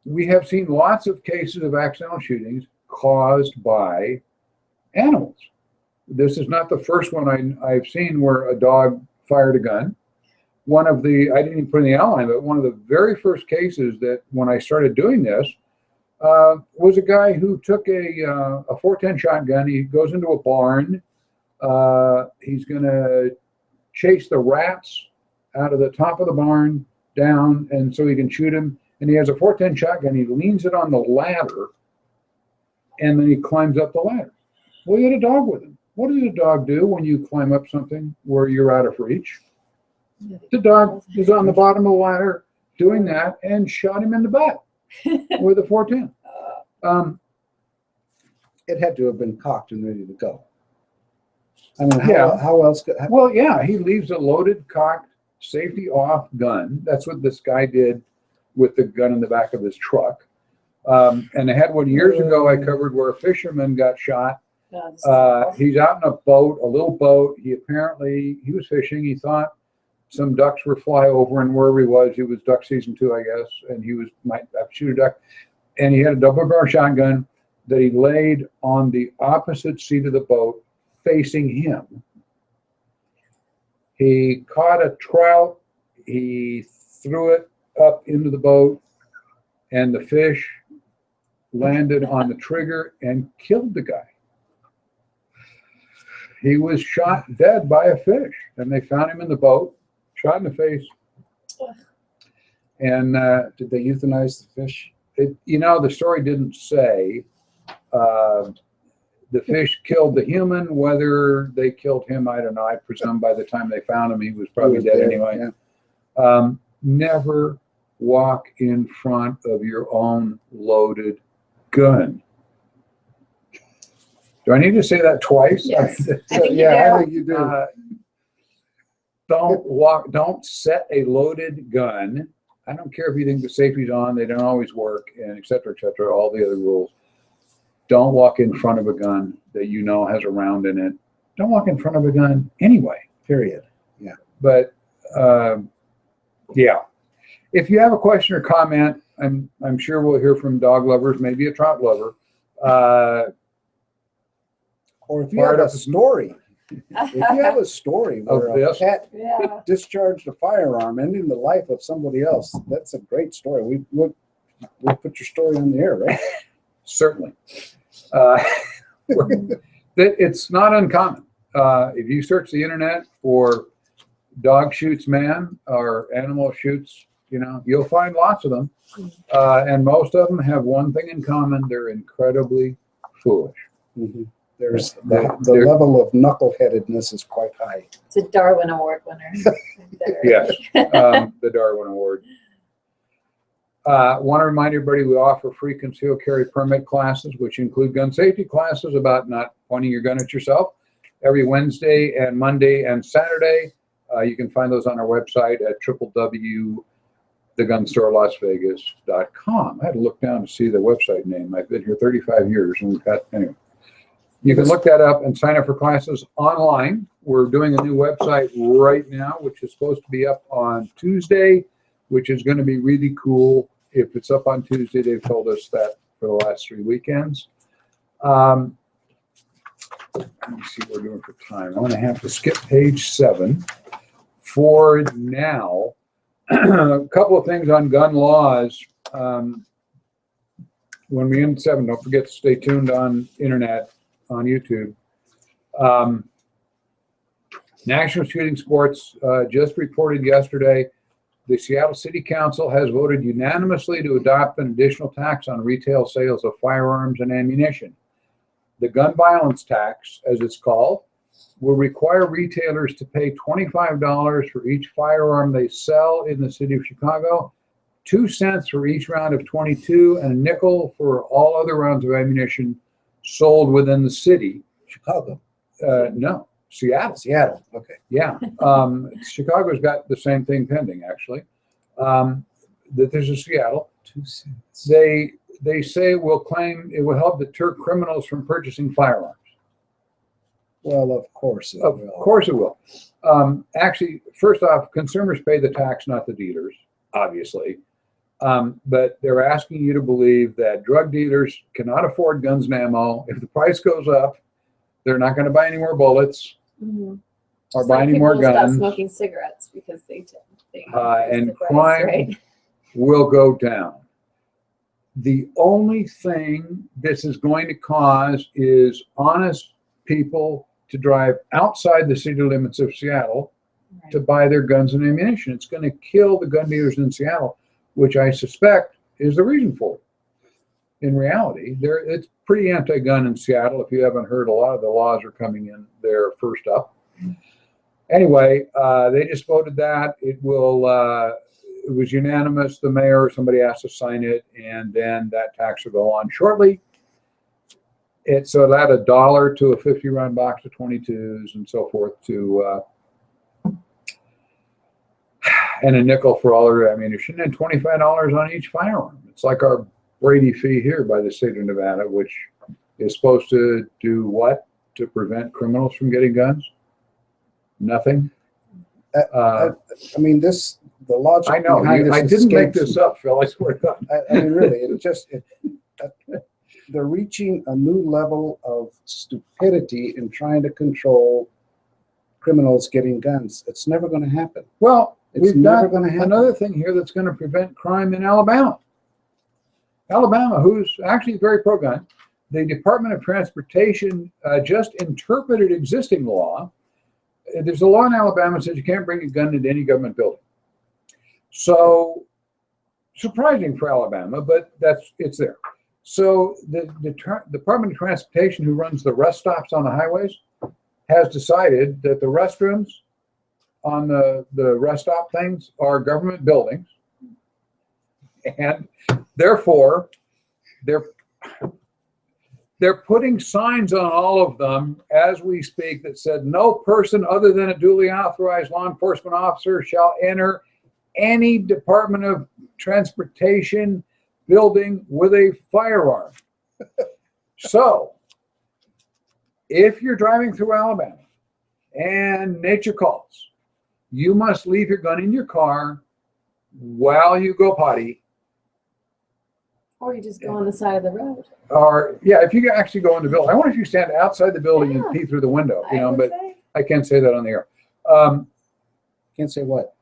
We have seen lots of cases of accidental shootings caused by animals. This is not the first one I've seen where a dog fired a gun. I didn't even put in the outline, but one of the very first cases that when I started doing this was a guy who took a 410 shotgun. He goes into a barn. He's going to chase the rats out of the top of the barn down, and so he can shoot him. And he has a 410 shotgun. He leans it on the ladder, and then he climbs up the ladder. Well, he had a dog with him. What does a dog do when you climb up something where you're out of reach? The dog is on the bottom of the ladder doing that and shot him in the butt with a 410. It had to have been cocked and ready to go. I mean, Yeah. how else could... Well, yeah, he leaves a loaded, cocked, safety off gun. That's what this guy did with the gun in the back of his truck. And I had one years ago I covered where a fisherman got shot. He's out in a boat, a little boat. He was fishing. He thought some ducks were fly over, and wherever he was duck season 2, I guess, and he might shoot a duck. And he had a double barrel shotgun that he laid on the opposite seat of the boat facing him. He caught a trout. He threw it up into the boat, and the fish landed on the trigger and killed the guy. He was shot dead by a fish, and they found him in the boat, shot in the face. And Did they euthanize the fish? the story didn't say. The fish killed the human. Whether they killed him, I don't know. I presume by the time they found him, he was probably dead anyway. Yeah. Never walk in front of your own loaded gun. Do I need to say that twice? Yes. I So, think you yeah, do. I think you do. Don't set a loaded gun. I don't care if you think the safety's on, they don't always work, and et cetera, all the other rules. Don't walk in front of a gun that you know has a round in it. Don't walk in front of a gun anyway. Period. Yeah. But yeah, if you have a question or comment, I'm sure we'll hear from dog lovers, maybe a trout lover. Or if you have a story, if you have a story where Of a this? cat Yeah. discharged a firearm, ending the life of somebody else, that's a great story. We'll put your story on the air, right? Certainly. It's not uncommon. If you search the internet for dog shoots man or animal shoots, you'll find lots of them. And most of them have one thing in common. They're incredibly foolish. Mm-hmm. There's the level of knuckleheadedness is quite high. It's a Darwin Award winner. Yes, the Darwin Award. Want to remind everybody we offer free concealed carry permit classes, which include gun safety classes about not pointing your gun at yourself, every Wednesday and Monday and Saturday. You can find those on our website at www.thegunstorelasvegas.com. I had to look down to see the website name. I've been here 35 years, and anyway. You can look that up and sign up for classes online. We're doing a new website right now, which is supposed to be up on Tuesday, which is going to be really cool. If it's up on Tuesday, they've told us that for the last 3 weekends. Let me see what we're doing for time. I'm going to have to skip page 7 for now. A couple of things on gun laws. When we end 7, don't forget to stay tuned on internet, on YouTube. National Shooting Sports just reported yesterday the Seattle City Council has voted unanimously to adopt an additional tax on retail sales of firearms and ammunition. The gun violence tax, as it's called, will require retailers to pay $25 for each firearm they sell in the city of Chicago, 2 cents for each round of .22, and a nickel for all other rounds of ammunition sold within the city. Chicago. No, Seattle. Seattle. Okay. Yeah. Chicago's got the same thing pending, actually. That there's a Seattle. 2 cents. They say it will help deter criminals from purchasing firearms. Well, of course it Of will. course it will. Actually, first off, consumers pay the tax, not the dealers, obviously. But they're asking you to believe that drug dealers cannot afford guns and ammo. If the price goes up, they're not going to buy any more bullets or buy any more guns. Stop smoking cigarettes because they and crime will go down. The only thing this is going to cause is honest people to drive outside the city limits of Seattle to buy their guns and ammunition. It's going to kill the gun dealers in Seattle, which I suspect is the reason for it. In reality, it's pretty anti-gun in Seattle. If you haven't heard, a lot of the laws are coming in there first up. Anyway, they just voted that. It was unanimous. The mayor, somebody has to sign it, and then that tax will go on shortly. So it'll add $1 to a 50-round box of .22s and so forth and a nickel for all their ammunition, and $25 on each firearm. It's like our Brady fee here by the state of Nevada, which is supposed to do what to prevent criminals from getting guns? Nothing. I mean, the logic. I know. I didn't make this up, Phil. I swear to God. I mean, really, they're reaching a new level of stupidity in trying to control criminals getting guns. It's never going to happen. Well, It's never going to happen. Another thing here that's going to prevent crime in Alabama. Alabama, who's actually very pro-gun, the Department of Transportation just interpreted existing law. There's a law in Alabama that says you can't bring a gun into any government building. So, surprising for Alabama, but it's there. So the Department of Transportation, who runs the rest stops on the highways, has decided that the restrooms on the rest stop things are government buildings, and therefore they're putting signs on all of them as we speak that said no person other than a duly authorized law enforcement officer shall enter any Department of Transportation building with a firearm. So if you're driving through Alabama and nature calls you must leave your gun in your car while you go potty. Or you just go on the side of the road. Or, yeah, if you actually go in the building. I wonder if you stand outside the building Yeah. and pee through the window, you I know, would but say. I can't say that on the air. Can't say what.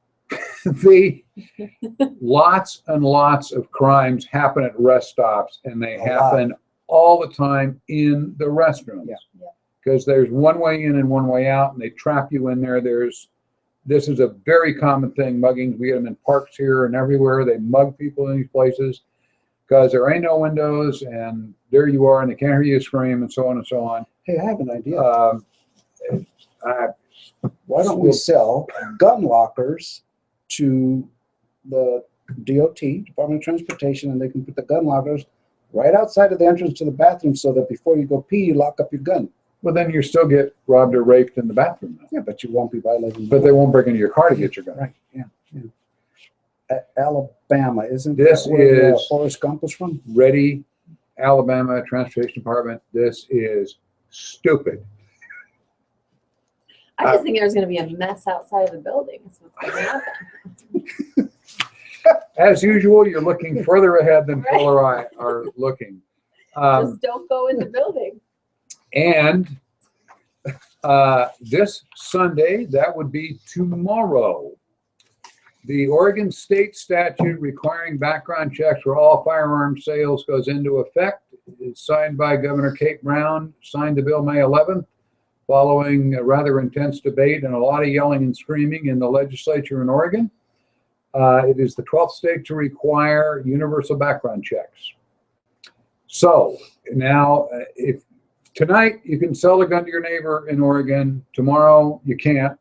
The lots and lots of crimes happen at rest stops, and they happen all the time in the restrooms. Yeah. Yeah. Because there's one way in and one way out, and they trap you in there. This is a very common thing, muggings. We get them in parks here and everywhere. They mug people in these places because there ain't no windows, and there you are, and they can't hear you scream, and so on and so on. Hey, I have an idea. Why don't we well, sell gun lockers to the DOT, Department of Transportation, and they can put the gun lockers right outside of the entrance to the bathroom so that before you go pee, you lock up your gun. Well, then you still get robbed or raped in the bathroom, though. Yeah, but you won't be violating. But they won't break into your car to get your gun. Right, yeah. Alabama, isn't This that where is- Forrest Gump was from? Ready, Alabama Transportation Department. This is stupid. I just think there's going to be a mess outside of the building. That's what's going to happen. As usual, you're looking further ahead than Phil or I are looking. Just don't go in the building. And this Sunday, that would be tomorrow, the Oregon state statute requiring background checks for all firearm sales goes into effect. It's signed by Governor Kate Brown, signed the bill May 11th, following a rather intense debate and a lot of yelling and screaming in the legislature in Oregon. It is the 12th state to require universal background checks. So now, if tonight you can sell a gun to your neighbor in Oregon, tomorrow you can't,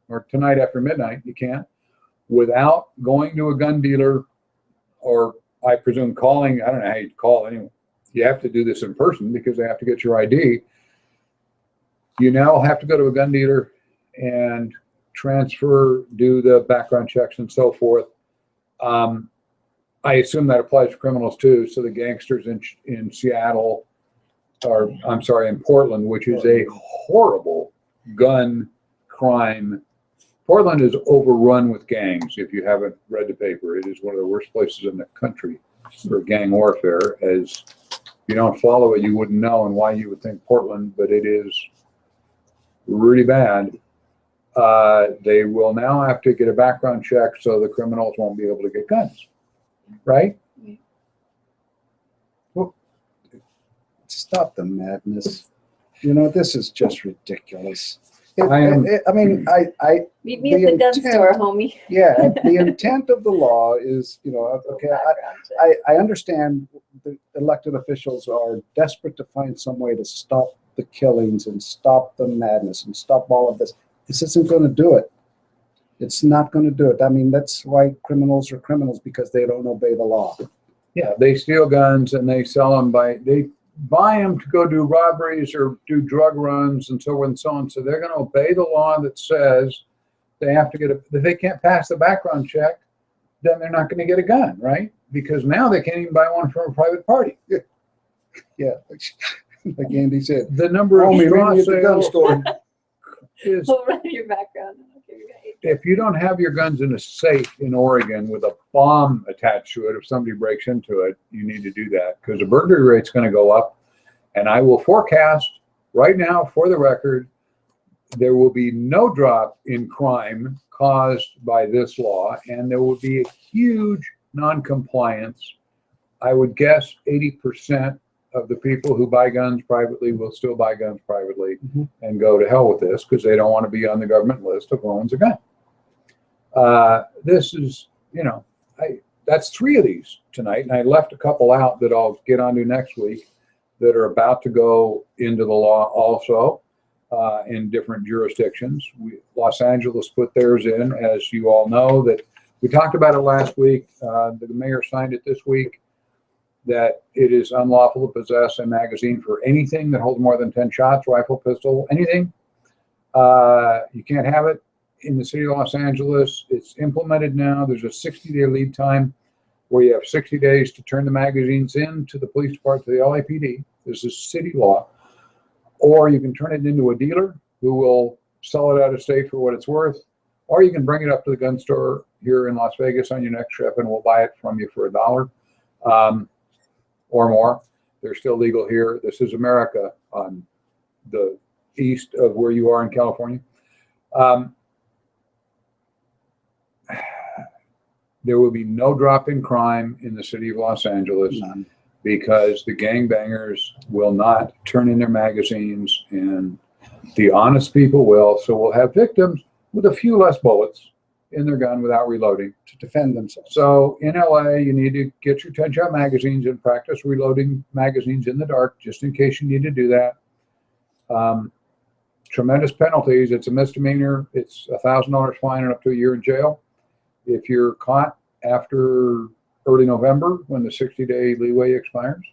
or tonight after midnight you can't, without going to a gun dealer, or I presume calling. I don't know how you call anyone. You have to do this in person because they have to get your ID. You now have to go to a gun dealer and do the background checks and so forth. I assume that applies to criminals too. So the gangsters in Seattle, or I'm sorry, in Portland, which is a horrible gun crime. Portland is overrun with gangs. If you haven't read the paper, it is one of the worst places in the country for gang warfare. As you don't follow it, you wouldn't know, and why you would think Portland, but it is really bad. They will now have to get a background check so the criminals won't be able to get guns, right? Well, stop the madness. You know, this is just ridiculous. I mean, Meet me at the gun store, homie. yeah, the intent of the law is, you know, okay, Background check. I understand the elected officials are desperate to find some way to stop the killings and stop the madness and stop all of this. This isn't going to do it. It's not going to do it. I mean, that's why criminals are criminals, because they don't obey the law. Yeah, they steal guns and they sell them they buy them to go do robberies or do drug runs and so on and so on. So they're going to obey the law that says they have to if they can't pass the background check, then they're not going to get a gun, right? Because now they can't even buy one from a private party. Yeah, like Andy said. The number of Homie, straw meet me at the gun sales store. is, We'll run your background. And I'll give you guys. if you don't have your guns in a safe in Oregon with a bomb attached to it, if somebody breaks into it, you need to do that, because the burglary rate's going to go up. And I will forecast right now, for the record, there will be no drop in crime caused by this law, and there will be a huge non-compliance. I would guess 80% of the people who buy guns privately will still buy guns privately and go to hell with this, because they don't want to be on the government list of who owns a gun. This is, you know, that's 3 of these tonight, and I left a couple out that I'll get onto next week that are about to go into the law also in different jurisdictions. Los Angeles put theirs in, as you all know, that we talked about it last week. The mayor signed it this week, that it is unlawful to possess a magazine for anything that holds more than 10 shots, rifle, pistol, anything. You can't have it in the city of Los Angeles. It's implemented now. There's a 60-day lead time where you have 60 days to turn the magazines in to the police department, to the LAPD. This is city law. Or you can turn it into a dealer who will sell it out of state for what it's worth, or you can bring it up to the gun store here in Las Vegas on your next trip, and we'll buy it from you for $1 or more. They're still legal here. This is America on the east of where you are in California. There will be no drop in crime in the city of Los Angeles. None. Because the gangbangers will not turn in their magazines, and the honest people will. So we'll have victims with a few less bullets in their gun without reloading. To defend themselves. So in LA, you need to get your 10-shot magazines and practice reloading magazines in the dark, just in case you need to do that. Tremendous penalties. It's a misdemeanor. It's $1,000 fine and up to a year in jail. If you're caught after early November, when the 60-day leeway expires,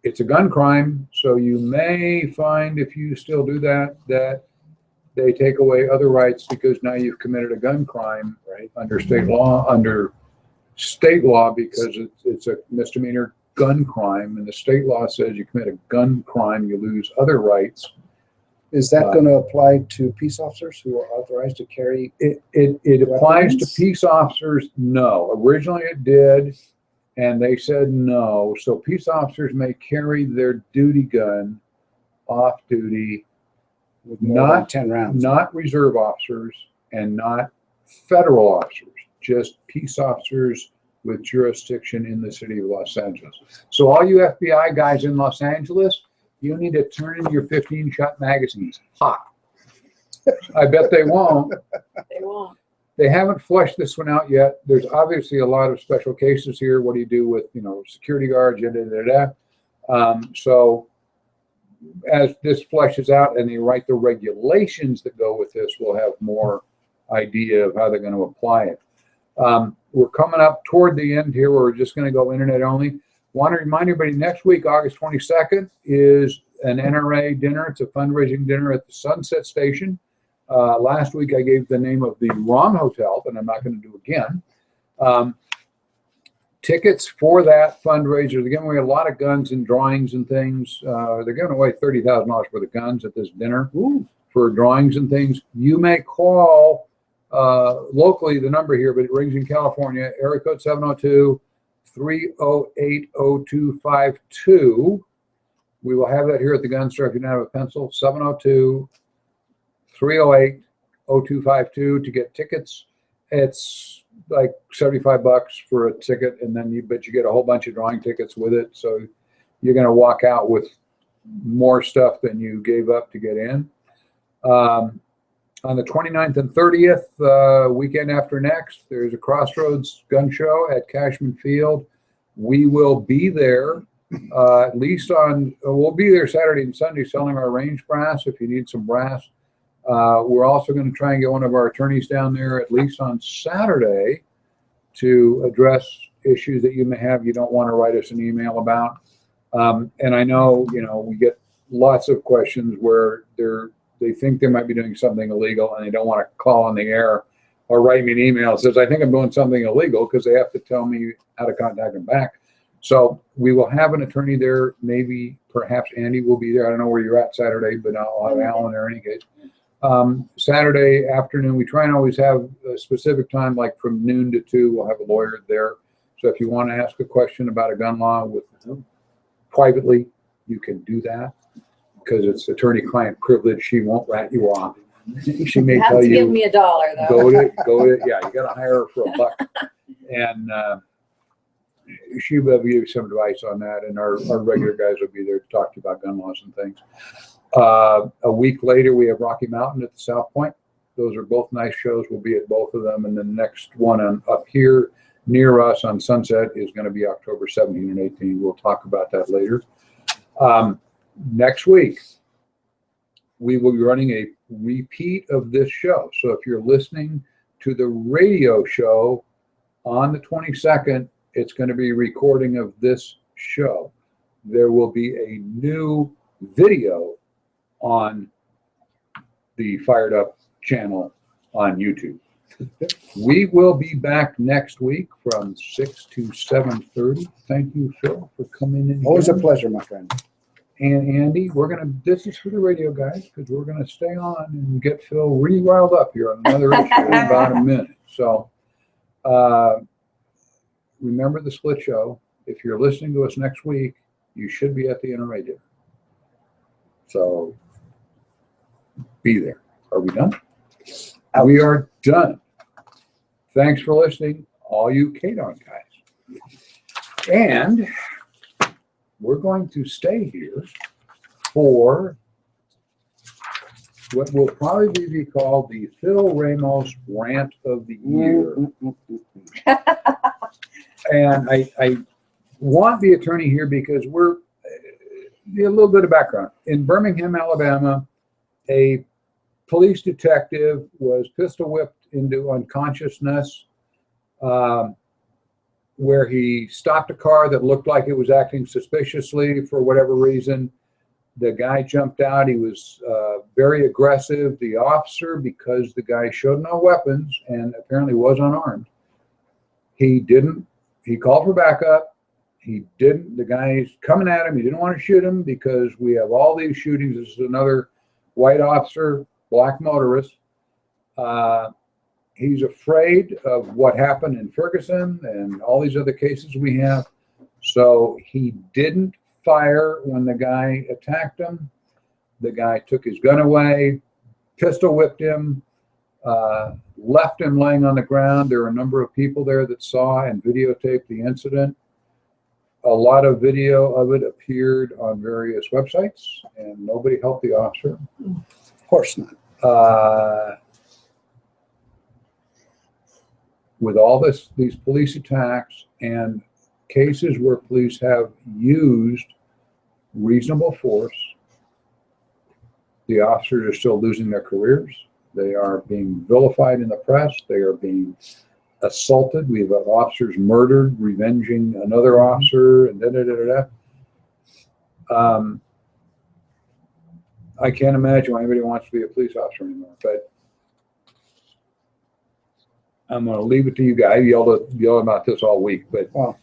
it's a gun crime. So you may find, if you still do that, that they take away other rights because now you've committed a gun crime, right? Under state law, because it's a misdemeanor gun crime, and the state law says you commit a gun crime, you lose other rights. Is that going to apply to peace officers who are authorized to carry? It applies to weapons? peace officers. No, originally it did, and they said no. So peace officers may carry their duty gun off duty, With more than 10 rounds. not reserve officers and not federal officers, just peace officers with jurisdiction in the city of Los Angeles. So all you FBI guys in Los Angeles, you need to turn in your 15-shot magazines hot. I bet they won't. They won't. They haven't fleshed this one out yet. There's obviously a lot of special cases here. What do you do with, security guards? So as this fleshes out and they write the regulations that go with this, we'll have more idea of how they're going to apply it. We're coming up toward the end here where we're just going to go internet only. Want to remind everybody, next week, August 22nd, is an NRA dinner. It's a fundraising dinner at the Sunset Station. Last week, I gave the name of the wrong hotel, but I'm not going to do again. Tickets for that fundraiser, they're giving away a lot of guns and drawings and things. They're giving away $30,000 worth of guns at this dinner. Ooh. For drawings and things. You may call locally the number here, but it rings in California, area code 702-308-0252. We will have that here at the gun store if you don't have a pencil. 702-308-0252 to get tickets. It's like $75 for a ticket, and then you get a whole bunch of drawing tickets with it. So you're going to walk out with more stuff than you gave up to get in. On the 29th and 30th, weekend after next, there's a Crossroads gun show at Cashman Field. We will be there, at least we'll be there Saturday and Sunday selling our range brass if you need some brass. We're also going to try and get one of our attorneys down there at least on Saturday to address issues that you may have you don't want to write us an email about. And I know, we get lots of questions where they think they might be doing something illegal and they don't want to call on the air or write me an email that says, I think I'm doing something illegal, because they have to tell me how to contact them back. So we will have an attorney there. Maybe, perhaps Andy will be there. I don't know where you're at Saturday, but I'll have Alan there in any case. Saturday afternoon, we try and always have a specific time, like from noon to 2, we'll have a lawyer there. So if you want to ask a question about a gun law privately, you can do that, because it's attorney-client privilege. She won't rat you off. She may tell you, give me $1 though. go to, yeah, you got to hire her for $1, and she will give you some advice on that. And our regular guys will be there to talk to you about gun laws and things. A week later, we have Rocky Mountain at the South Point. Those are both nice shows. We'll be at both of them. And the next one up here near us on Sunset is going to be October 17 and 18. We'll talk about that later. Next week, we will be running a repeat of this show. So if you're listening to the radio show on the 22nd, it's going to be a recording of this show. There will be a new video on the Fired Up channel on YouTube. We will be back next week from 6 to 7:30. Thank you, Phil, for coming in. Always again. a pleasure, my friend. and Andy, this is for the radio guys, because we're gonna stay on and get Phil really riled up here on another issue in about a minute. So, remember the split show. If you're listening to us next week, you should be at the NRA dinner. So, be there. Are we done? We are done. Thanks for listening, all you KDON guys. And we're going to stay here for what will probably be called the Phil Ramos Rant of the Year. And I want the attorney here because we're a little bit of background. In Birmingham, Alabama, a police detective was pistol whipped into unconsciousness, where he stopped a car that looked like it was acting suspiciously for whatever reason. The guy jumped out. He was very aggressive. The officer, because the guy showed no weapons and apparently was unarmed, he called for backup. The guy's coming at him. He didn't want to shoot him because we have all these shootings. This is another white officer, black motorist. He's afraid of what happened in Ferguson and all these other cases we have. So he didn't fire when the guy attacked him. The guy took his gun away, pistol whipped him, left him laying on the ground. There were a number of people there that saw and videotaped the incident. A lot of video of it appeared on various websites, and nobody helped the officer. Of course not. With all these police attacks and cases where police have used reasonable force, the officers are still losing their careers. They are being vilified in the press. They are being assaulted. We have officers murdered, revenging another officer, and I can't imagine why anybody wants to be a police officer anymore, but I'm going to leave it to you guys. You yelled about this all week, but Well,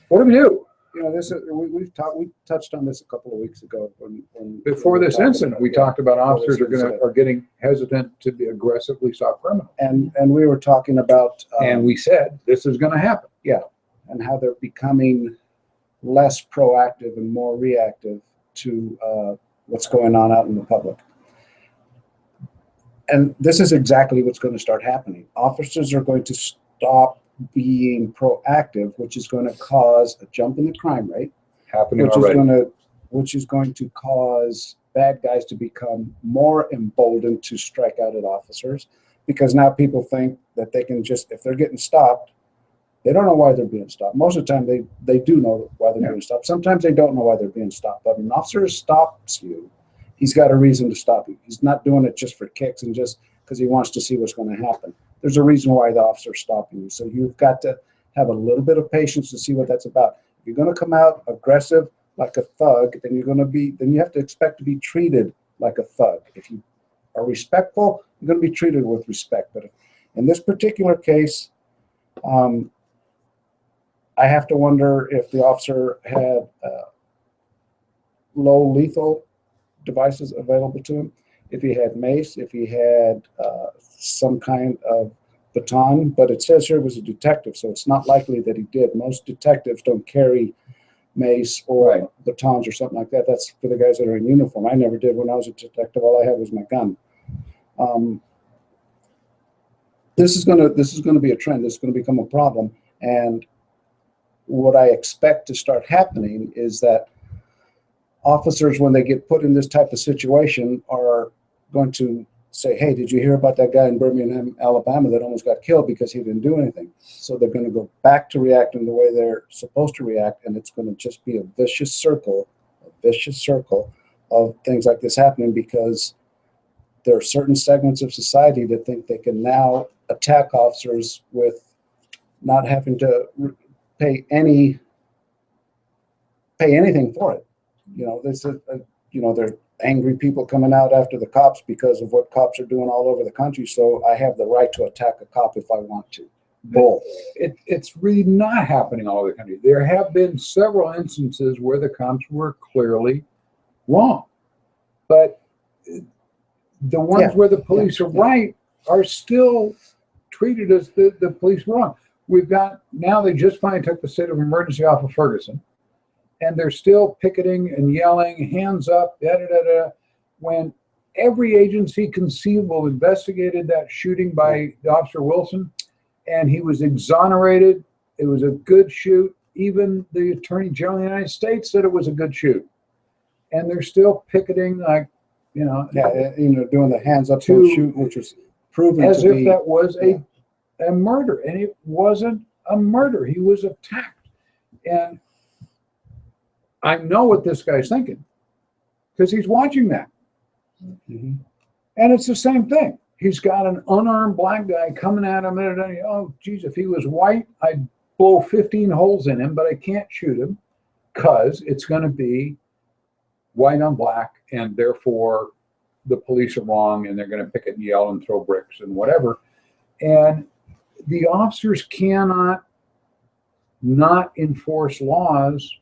what do we do? you know, this is, we touched on this a couple of weeks ago when Before we were this talking incident, about- we yeah, talked about before officers this incident. are getting hesitant to be aggressively stop criminals. and we were talking about And we said, this is going to happen. and how they're becoming less proactive and more reactive to what's going on out in the public. And this is exactly what's going to start happening. Officers are going to stop being proactive, which is going to cause a jump in the crime rate, Happening which already. is going to cause bad guys to become more emboldened to strike out at officers, because now people think that they can just, if they're getting stopped, they don't know why they're being stopped. Most of the time they do know why they're being stopped. Sometimes they don't know why they're being stopped, but an officer stops you, he's got a reason to stop you. He's not doing it just for kicks and just because he wants to see what's going to happen. There's a reason why the officer's stopping you. So you've got to have a little bit of patience to see what that's about. If you're going to come out aggressive like a thug, then you have to expect to be treated like a thug. If you are respectful, you're going to be treated with respect. But in this particular case, I have to wonder if the officer had low lethal devices available to him, if he had mace, if he had some kind of baton. But it says here it was a detective, so it's not likely that he did. Most detectives don't carry mace or batons or something like that. That's for the guys that are in uniform. I never did when I was a detective. All I had was my gun. This is going to be a trend. This is going to become a problem. And what I expect to start happening is that officers, when they get put in this type of situation, are going to say, hey, did you hear about that guy in Birmingham, Alabama that almost got killed because he didn't do anything? So they're going to go back to reacting the way they're supposed to react, and it's going to just be a vicious circle of things like this happening, because there are certain segments of society that think they can now attack officers with not having to pay anything for it. You know, this is, they're angry people coming out after the cops because of what cops are doing all over the country. So I have the right to attack a cop if I want to. bull. It's really not happening all over the country. There have been several instances where the cops were clearly wrong, but the ones where the police are right are still treated as the police wrong. We've got, now they just finally took the state of emergency off of Ferguson, and they're still picketing and yelling, hands up, da da da da, when every agency conceivable investigated that shooting by Officer Wilson, and he was exonerated. It was a good shoot. Even the Attorney General of the United States said it was a good shoot. And they're still picketing, like, you know. Yeah, doing the hands up to shoot, which was proven as to if be, that was a murder. And it wasn't a murder. He was attacked. And I know what this guy's thinking because he's watching that. Mhm. And it's the same thing. He's got an unarmed black guy coming at him. And oh, geez, if he was white, I'd blow 15 holes in him, but I can't shoot him because it's going to be white on black, and therefore the police are wrong, and they're going to picket and yell and throw bricks and whatever. And the officers cannot not enforce laws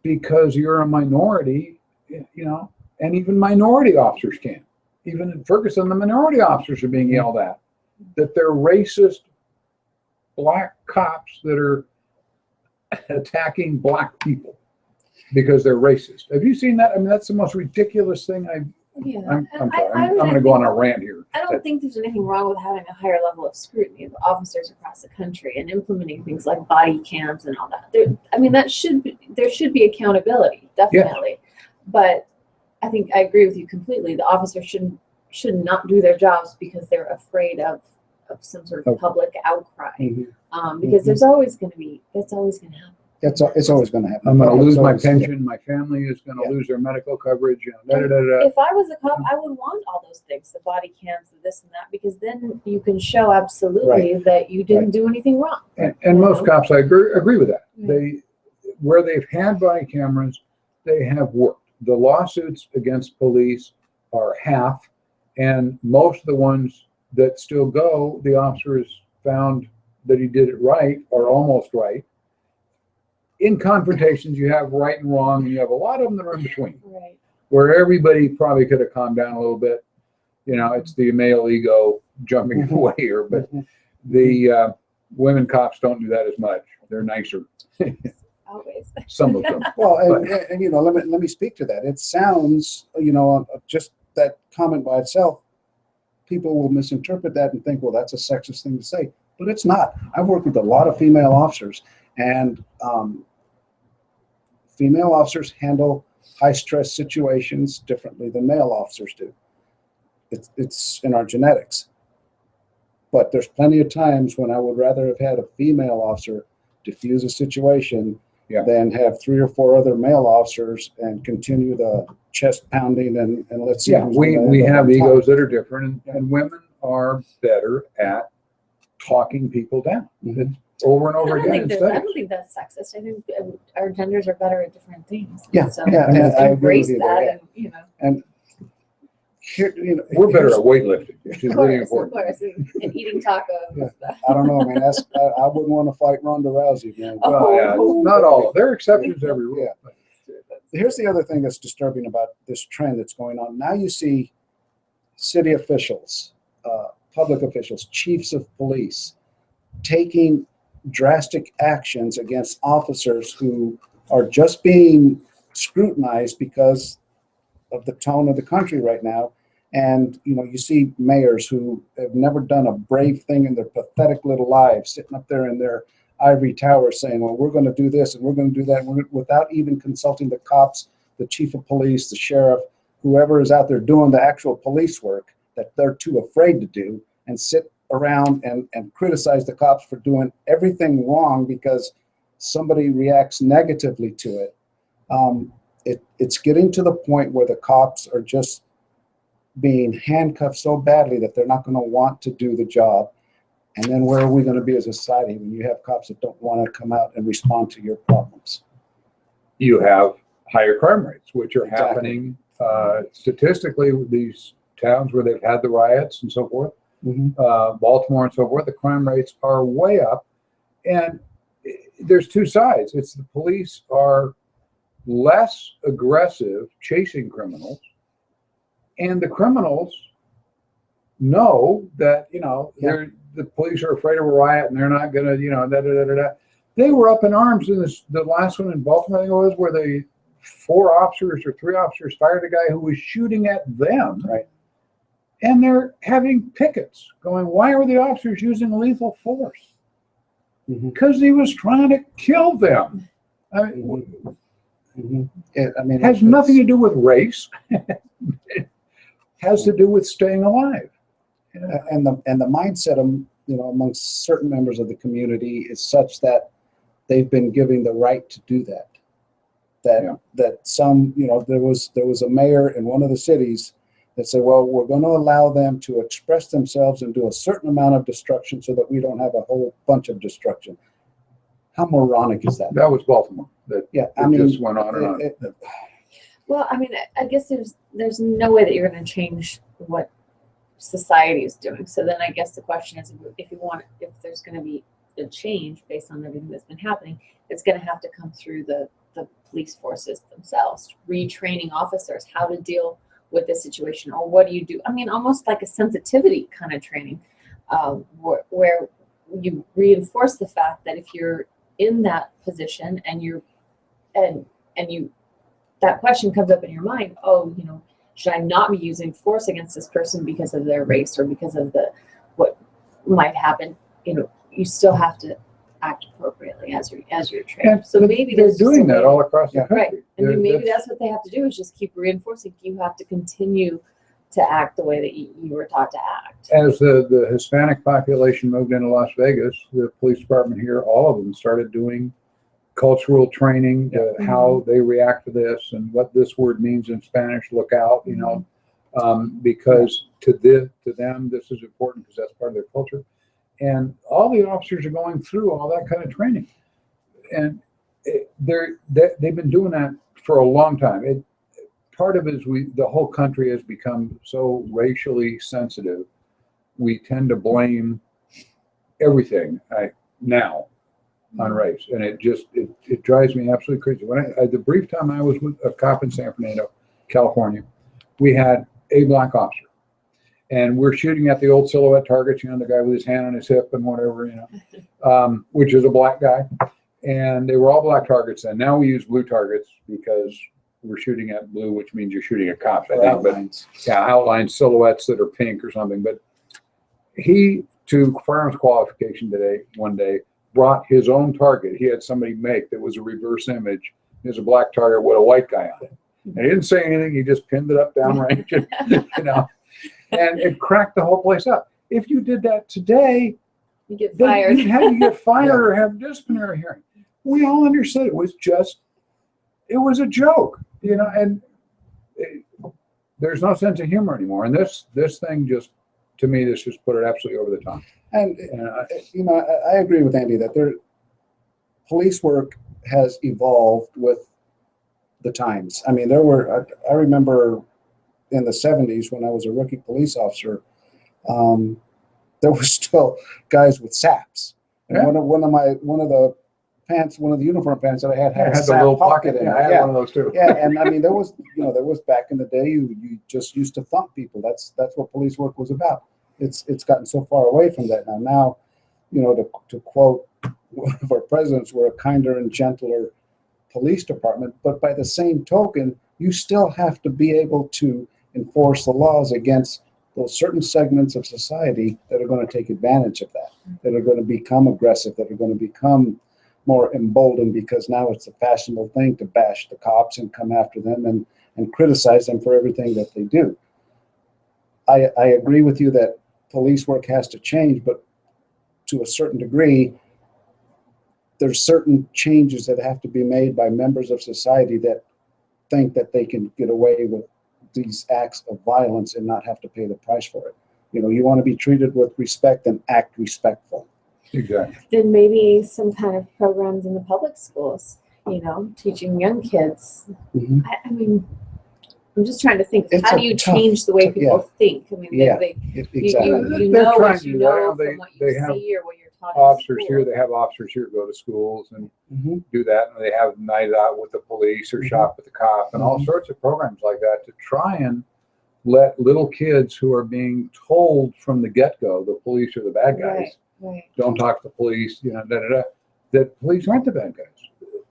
because you're a minority, and even minority officers can't. Even in Ferguson, the minority officers are being yelled at that they're racist black cops that are attacking black people because they're racist. Have you seen that? I mean, that's the most ridiculous thing I'm sorry. I'm going to go on a rant here. I don't think there's anything wrong with having a higher level of scrutiny of officers across the country and implementing things like body cams and all that. There should be accountability, definitely. Yes. But I think I agree with you completely. The officers should not do their jobs because they're afraid of some sort of public outcry. Because that's always going to happen. It's always going to happen. I'm going to lose my pension. My family is going to lose their medical coverage. If I was a cop, I would want all those things, the body cams, the this and that, because then you can show absolutely that you didn't do anything wrong. And most cops, I agree with that. Where they've had body cameras, they have worked. The lawsuits against police are half, and most of the ones that still go, the officers found that he did it right or almost right. In confrontations, you have right and wrong, and you have a lot of them that are in between, where everybody probably could have calmed down a little bit. It's the male ego jumping away here, but the women cops don't do that as much. They're nicer. Always. Some of them. Well, and let me speak to that. It sounds, just that comment by itself, people will misinterpret that and think, well, that's a sexist thing to say, but it's not. I've worked with a lot of female officers, and female officers handle high stress situations differently than male officers do. It's in our genetics. But there's plenty of times when I would rather have had a female officer diffuse a situation than have 3 or 4 other male officers and continue the chest pounding and let's see. We have egos that are different, and women are better at talking people down. Over and over again. I don't think that's sexist. I think our genders are better at different things. So I embrace that, and here, we're better at weightlifting, which is really important. Of course, and eating tacos. I don't know, man. I wouldn't want to fight Ronda Rousey, man. Not all. There are exceptions to every rule. Here's the other thing that's disturbing about this trend that's going on. Now you see city officials, public officials, chiefs of police taking drastic actions against officers who are just being scrutinized because of the tone of the country right now. And you see mayors who have never done a brave thing in their pathetic little lives sitting up there in their ivory tower saying, well, we're going to do this and we're going to do that, without even consulting the cops, the chief of police, the sheriff, whoever is out there doing the actual police work that they're too afraid to do, and sit around and criticize the cops for doing everything wrong because somebody reacts negatively to it. It's getting to the point where the cops are just being handcuffed so badly that they're not going to want to do the job. And then where are we going to be as a society when you have cops that don't want to come out and respond to your problems? You have higher crime rates, which are happening statistically with these towns where they've had the riots and so forth. Baltimore and so forth, the crime rates are way up. And there's two sides. It's the police are less aggressive chasing criminals, and the criminals know that, the police are afraid of a riot and they're not going to, da, da, da, da, da. They were up in arms in the last one in Baltimore, I think it was, where the 4 officers or 3 officers fired a guy who was shooting at them. Right. And they're having pickets going, why are the officers using lethal force? Because he was trying to kill them. I mean, it has nothing to do with race. It has to do with staying alive. And the mindset amongst certain members of the community is such that they've been given the right to do that. That some, there was a mayor in one of the cities that said, well, we're going to allow them to express themselves and do a certain amount of destruction so that we don't have a whole bunch of destruction. How moronic is that? That was Baltimore. Just went on and on. Well, I mean, I guess there's no way that you're going to change what society is doing. So then I guess the question is, if there's going to be a change based on everything that's been happening, it's going to have to come through the police forces themselves, retraining officers how to deal with this situation, or what do you do? I mean, almost like a sensitivity kind of training, where you reinforce the fact that if you're in that position and you that question comes up in your mind, should I not be using force against this person because of their race or because of what might happen? You still have to act appropriately as you're trained. So maybe they're doing that all across the country. Right. And maybe that's what they have to do, is just keep reinforcing. You have to continue to act the way that you were taught to act. As the Hispanic population moved into Las Vegas, the police department here, all of them started doing cultural training, how they react to this and what this word means in Spanish, look out, because to them, this is important because that's part of their culture. And all the officers are going through all that kind of training. And they've been doing that for a long time. Part of it is the whole country has become so racially sensitive. We tend to blame everything now on race. And it drives me absolutely crazy. The brief time I was with a cop in San Fernando, California, we had a black officer. And we're shooting at the old silhouette targets, the guy with his hand on his hip and whatever, which is a black guy. And they were all black targets. And now we use blue targets because we're shooting at blue, which means you're shooting at cops, I think. Outlines. But outline silhouettes that are pink or something. But he, to firearms qualification one day, brought his own target. He had somebody make that was a reverse image. There's a black target with a white guy on it. And he didn't say anything. He just pinned it up downrange, and it cracked the whole place up. If you did that today, you get fired. You'd have to get fired or have disciplinary hearing. We all understood it was a joke, and there's no sense of humor anymore. And this thing to me, this just put it absolutely over the top. And I agree with Andy that police work has evolved with the times. I mean, I remember in the 70s when I was a rookie police officer, there were still guys with saps. And one of the uniform pants that I had a sap little pocket in it. I had one of those too. Yeah, and I mean there was back in the day you just used to thump people. That's what police work was about. It's gotten so far away from that now. To quote one of our presidents, we're a kinder and gentler police department, but by the same token, you still have to be able to enforce the laws against those certain segments of society that are going to take advantage of that are going to become aggressive, that are going to become more emboldened because now it's a fashionable thing to bash the cops and come after them and criticize them for everything that they do. I agree with you that police work has to change, but to a certain degree, there's certain changes that have to be made by members of society that think that they can get away with these acts of violence and not have to pay the price for it. You want to be treated with respect and act respectful. Exactly. Then maybe some kind of programs in the public schools, teaching young kids. Mm-hmm. I mean, I'm just trying to think, It's how a do you tough- change the way tough- people think? I mean, Yeah. you Exactly. They're know trying what to you do that. know They- from what they you have see or what you're taught Officers in here, school. they have officers here go to schools and Mhm. do that, and they have night out with the police or Mhm. shop with the cop and all Mhm. sorts of programs like that to try and let little kids who are being told from the get-go the police are the bad guys. Right. Don't talk to the police, that police aren't the bad guys.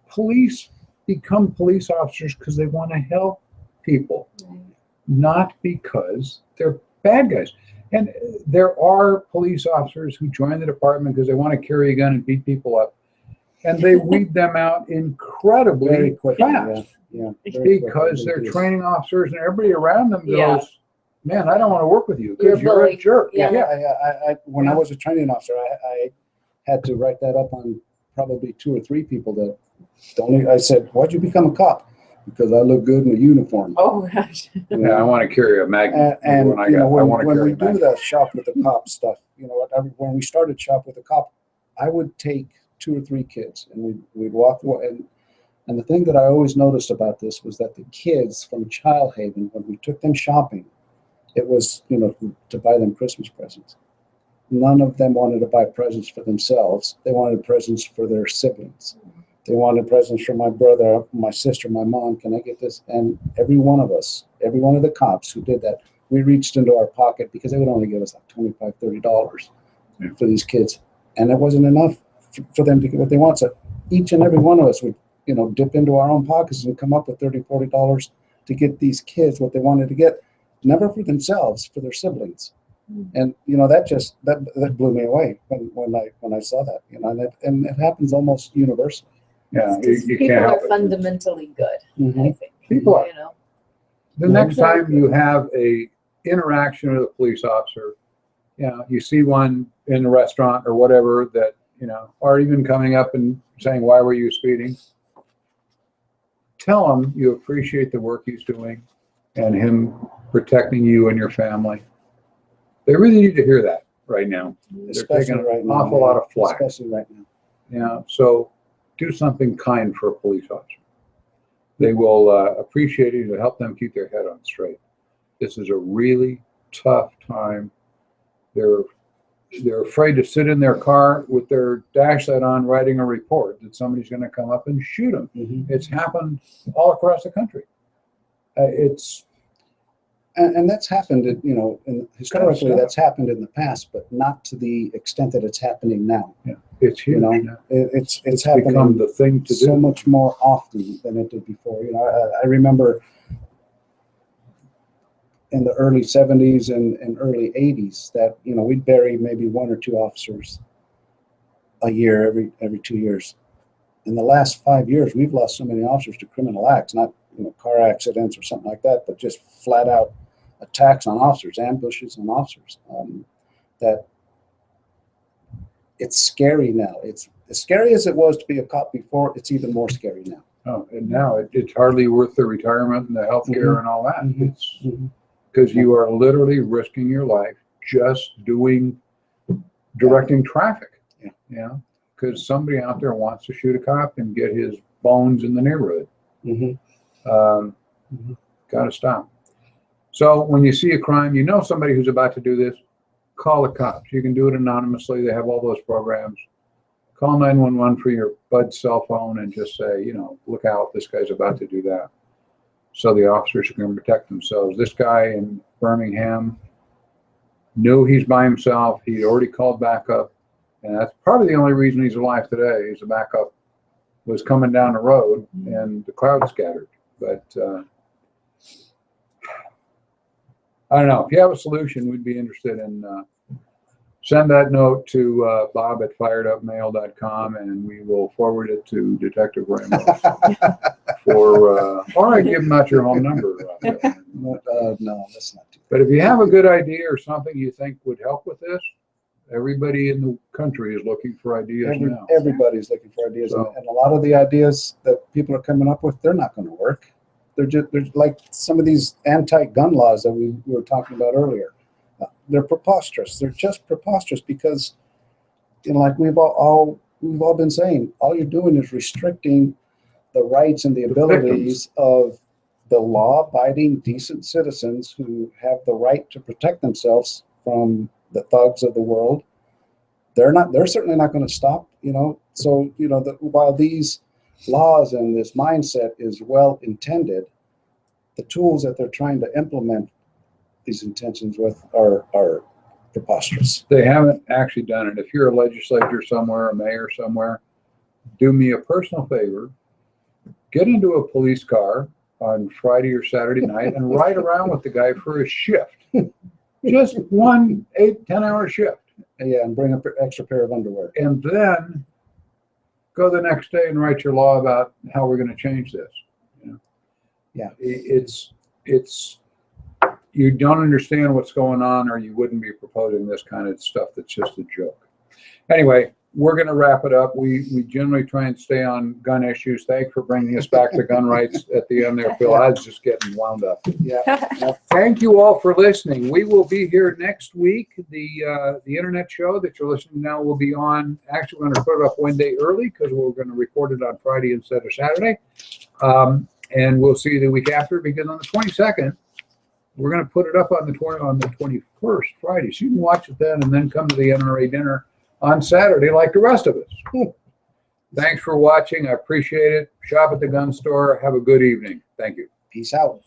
Police become police officers because they want to help people, Right. not because they're bad guys. And there are police officers who join the department because they want to carry a gun and beat people up. And they weed them out incredibly Very quickly. fast Yeah. Very because quickly. they're training officers and everybody around them goes, Yeah. man, I don't want to work with you You're a because you're a bully." jerk. Yeah. I when I was a training officer, I had to write that up on probably 2 or 3 people that I said, "Why'd you become a cop?" Because I look good in a uniform. Oh gosh. Yeah, I want to carry a magnum. And when I want to when carry we a do magnum. the shop with the cop stuff, when we started shop with the cop, I would take 2 or 3 kids and we'd walk away. And the thing that I always noticed about this was that the kids from Child Haven, when we took them shopping, it was, to buy them Christmas presents. None of them wanted to buy presents for themselves. They wanted presents for their siblings. They wanted presents for my brother, my sister, my mom. Can I get this? And every one of us, every one of the cops who did that, we reached into our pocket because they would only give us like $25, $30 for these kids. And it wasn't enough for them to get what they want. So each and every one of us would, dip into our own pockets and come up with $30, $40 to get these kids what they wanted to get, never for themselves, for their siblings. And that blew me away when I saw that, and it happens almost universally. Yeah, Because you people can't help are it. fundamentally good, Mhm. I think. People are. The next So- time you have a interaction with a police officer, you see one in a restaurant or whatever that, or even coming up and saying, "Why were you speeding?" Tell him you appreciate the work he's doing and him protecting you and your family. They really need to hear that right now. They're Especially taking an right now. awful lot of flack. Especially right now. So do something kind for a police officer. They will appreciate it to help them keep their head on straight. This is a really tough time. They're afraid to sit in their car with their dash light on writing a report that somebody's going to come up and shoot them. Mhm. It's happened all across the country. And that's happened, historically, stop. that's happened in the past, but not to the extent that it's happening now. It's huge now. It's It's happening become the thing to so do. much more often than it did before. I remember in the early 70s and early 80s that, we'd bury maybe 1 or 2 officers a year, every 2 years. In the last 5 years, we've lost so many officers to criminal acts, not, car accidents or something like that, but just flat out attacks on officers, ambushes on officers, that it's scary now. It's as scary as it was to be a cop before. It's even more scary now. Oh, and now it's hardly worth the retirement and the health care Mhm. and all that. Mhm. It's because you are literally risking your life just directing traffic. Because somebody out there wants to shoot a cop and get his bones in the neighborhood. Mhm. Got to stop. So when you see a crime, somebody who's about to do this, call the cops. You can do it anonymously. They have all those programs. Call 911 for your bud's cell phone and just say, look out, this guy's about to do that. So the officers can protect themselves. This guy in Birmingham knew he's by himself. He'd already called backup. And that's probably the only reason he's alive today is the backup was coming down the road and the crowd scattered. But I don't know. If you have a solution, we'd be interested in send that note to bob@firedupmail.com and we will forward it to Detective Ramos or I give him out your home number. No, that's not too bad. But if you have a good idea or something you think would help with this, everybody in the country is looking for ideas now. Everybody's looking for ideas, So- and a lot of the ideas that people are coming up with, they're not going to work. They're like some of these anti-gun laws that we were talking about earlier. They're preposterous. They're just preposterous because, like we've all been saying, all you're doing is restricting the rights and the abilities of the law-abiding, decent citizens who have the right to protect themselves from the thugs of the world, they're certainly not going to stop, you know. So, you know, while these laws and this mindset is well intended, the tools that they're trying to implement these intentions with are preposterous. They haven't actually done it. If you're a legislator somewhere, a mayor somewhere, do me a personal favor, get into a police car on Friday or Saturday night and ride around with the guy for a shift. Just 1 8-10 hour shift. Yeah, and bring an extra pair of underwear. And then go the next day and write your law about how we're going to change this. You know? Yeah. It's you don't understand what's going on, or you wouldn't be proposing this kind of stuff that's just a joke. Anyway, we're going to wrap it up. We generally try and stay on gun issues. Thanks for bringing us back to gun rights at the end there, Phil. I was just getting wound up. Yeah. Thank you all for listening. We will be here next week. The internet show that you're listening now will be on. Actually, we're going to put it up one day early because we're going to record it on Friday instead of Saturday. And we'll see you the week after, because on the 22nd, we're going to put it up on the 21st, Friday. So you can watch it then and then come to the NRA dinner on Saturday like the rest of us. Thanks for watching. I appreciate it. Shop at the gun store. Have a good evening. Thank you. Peace out.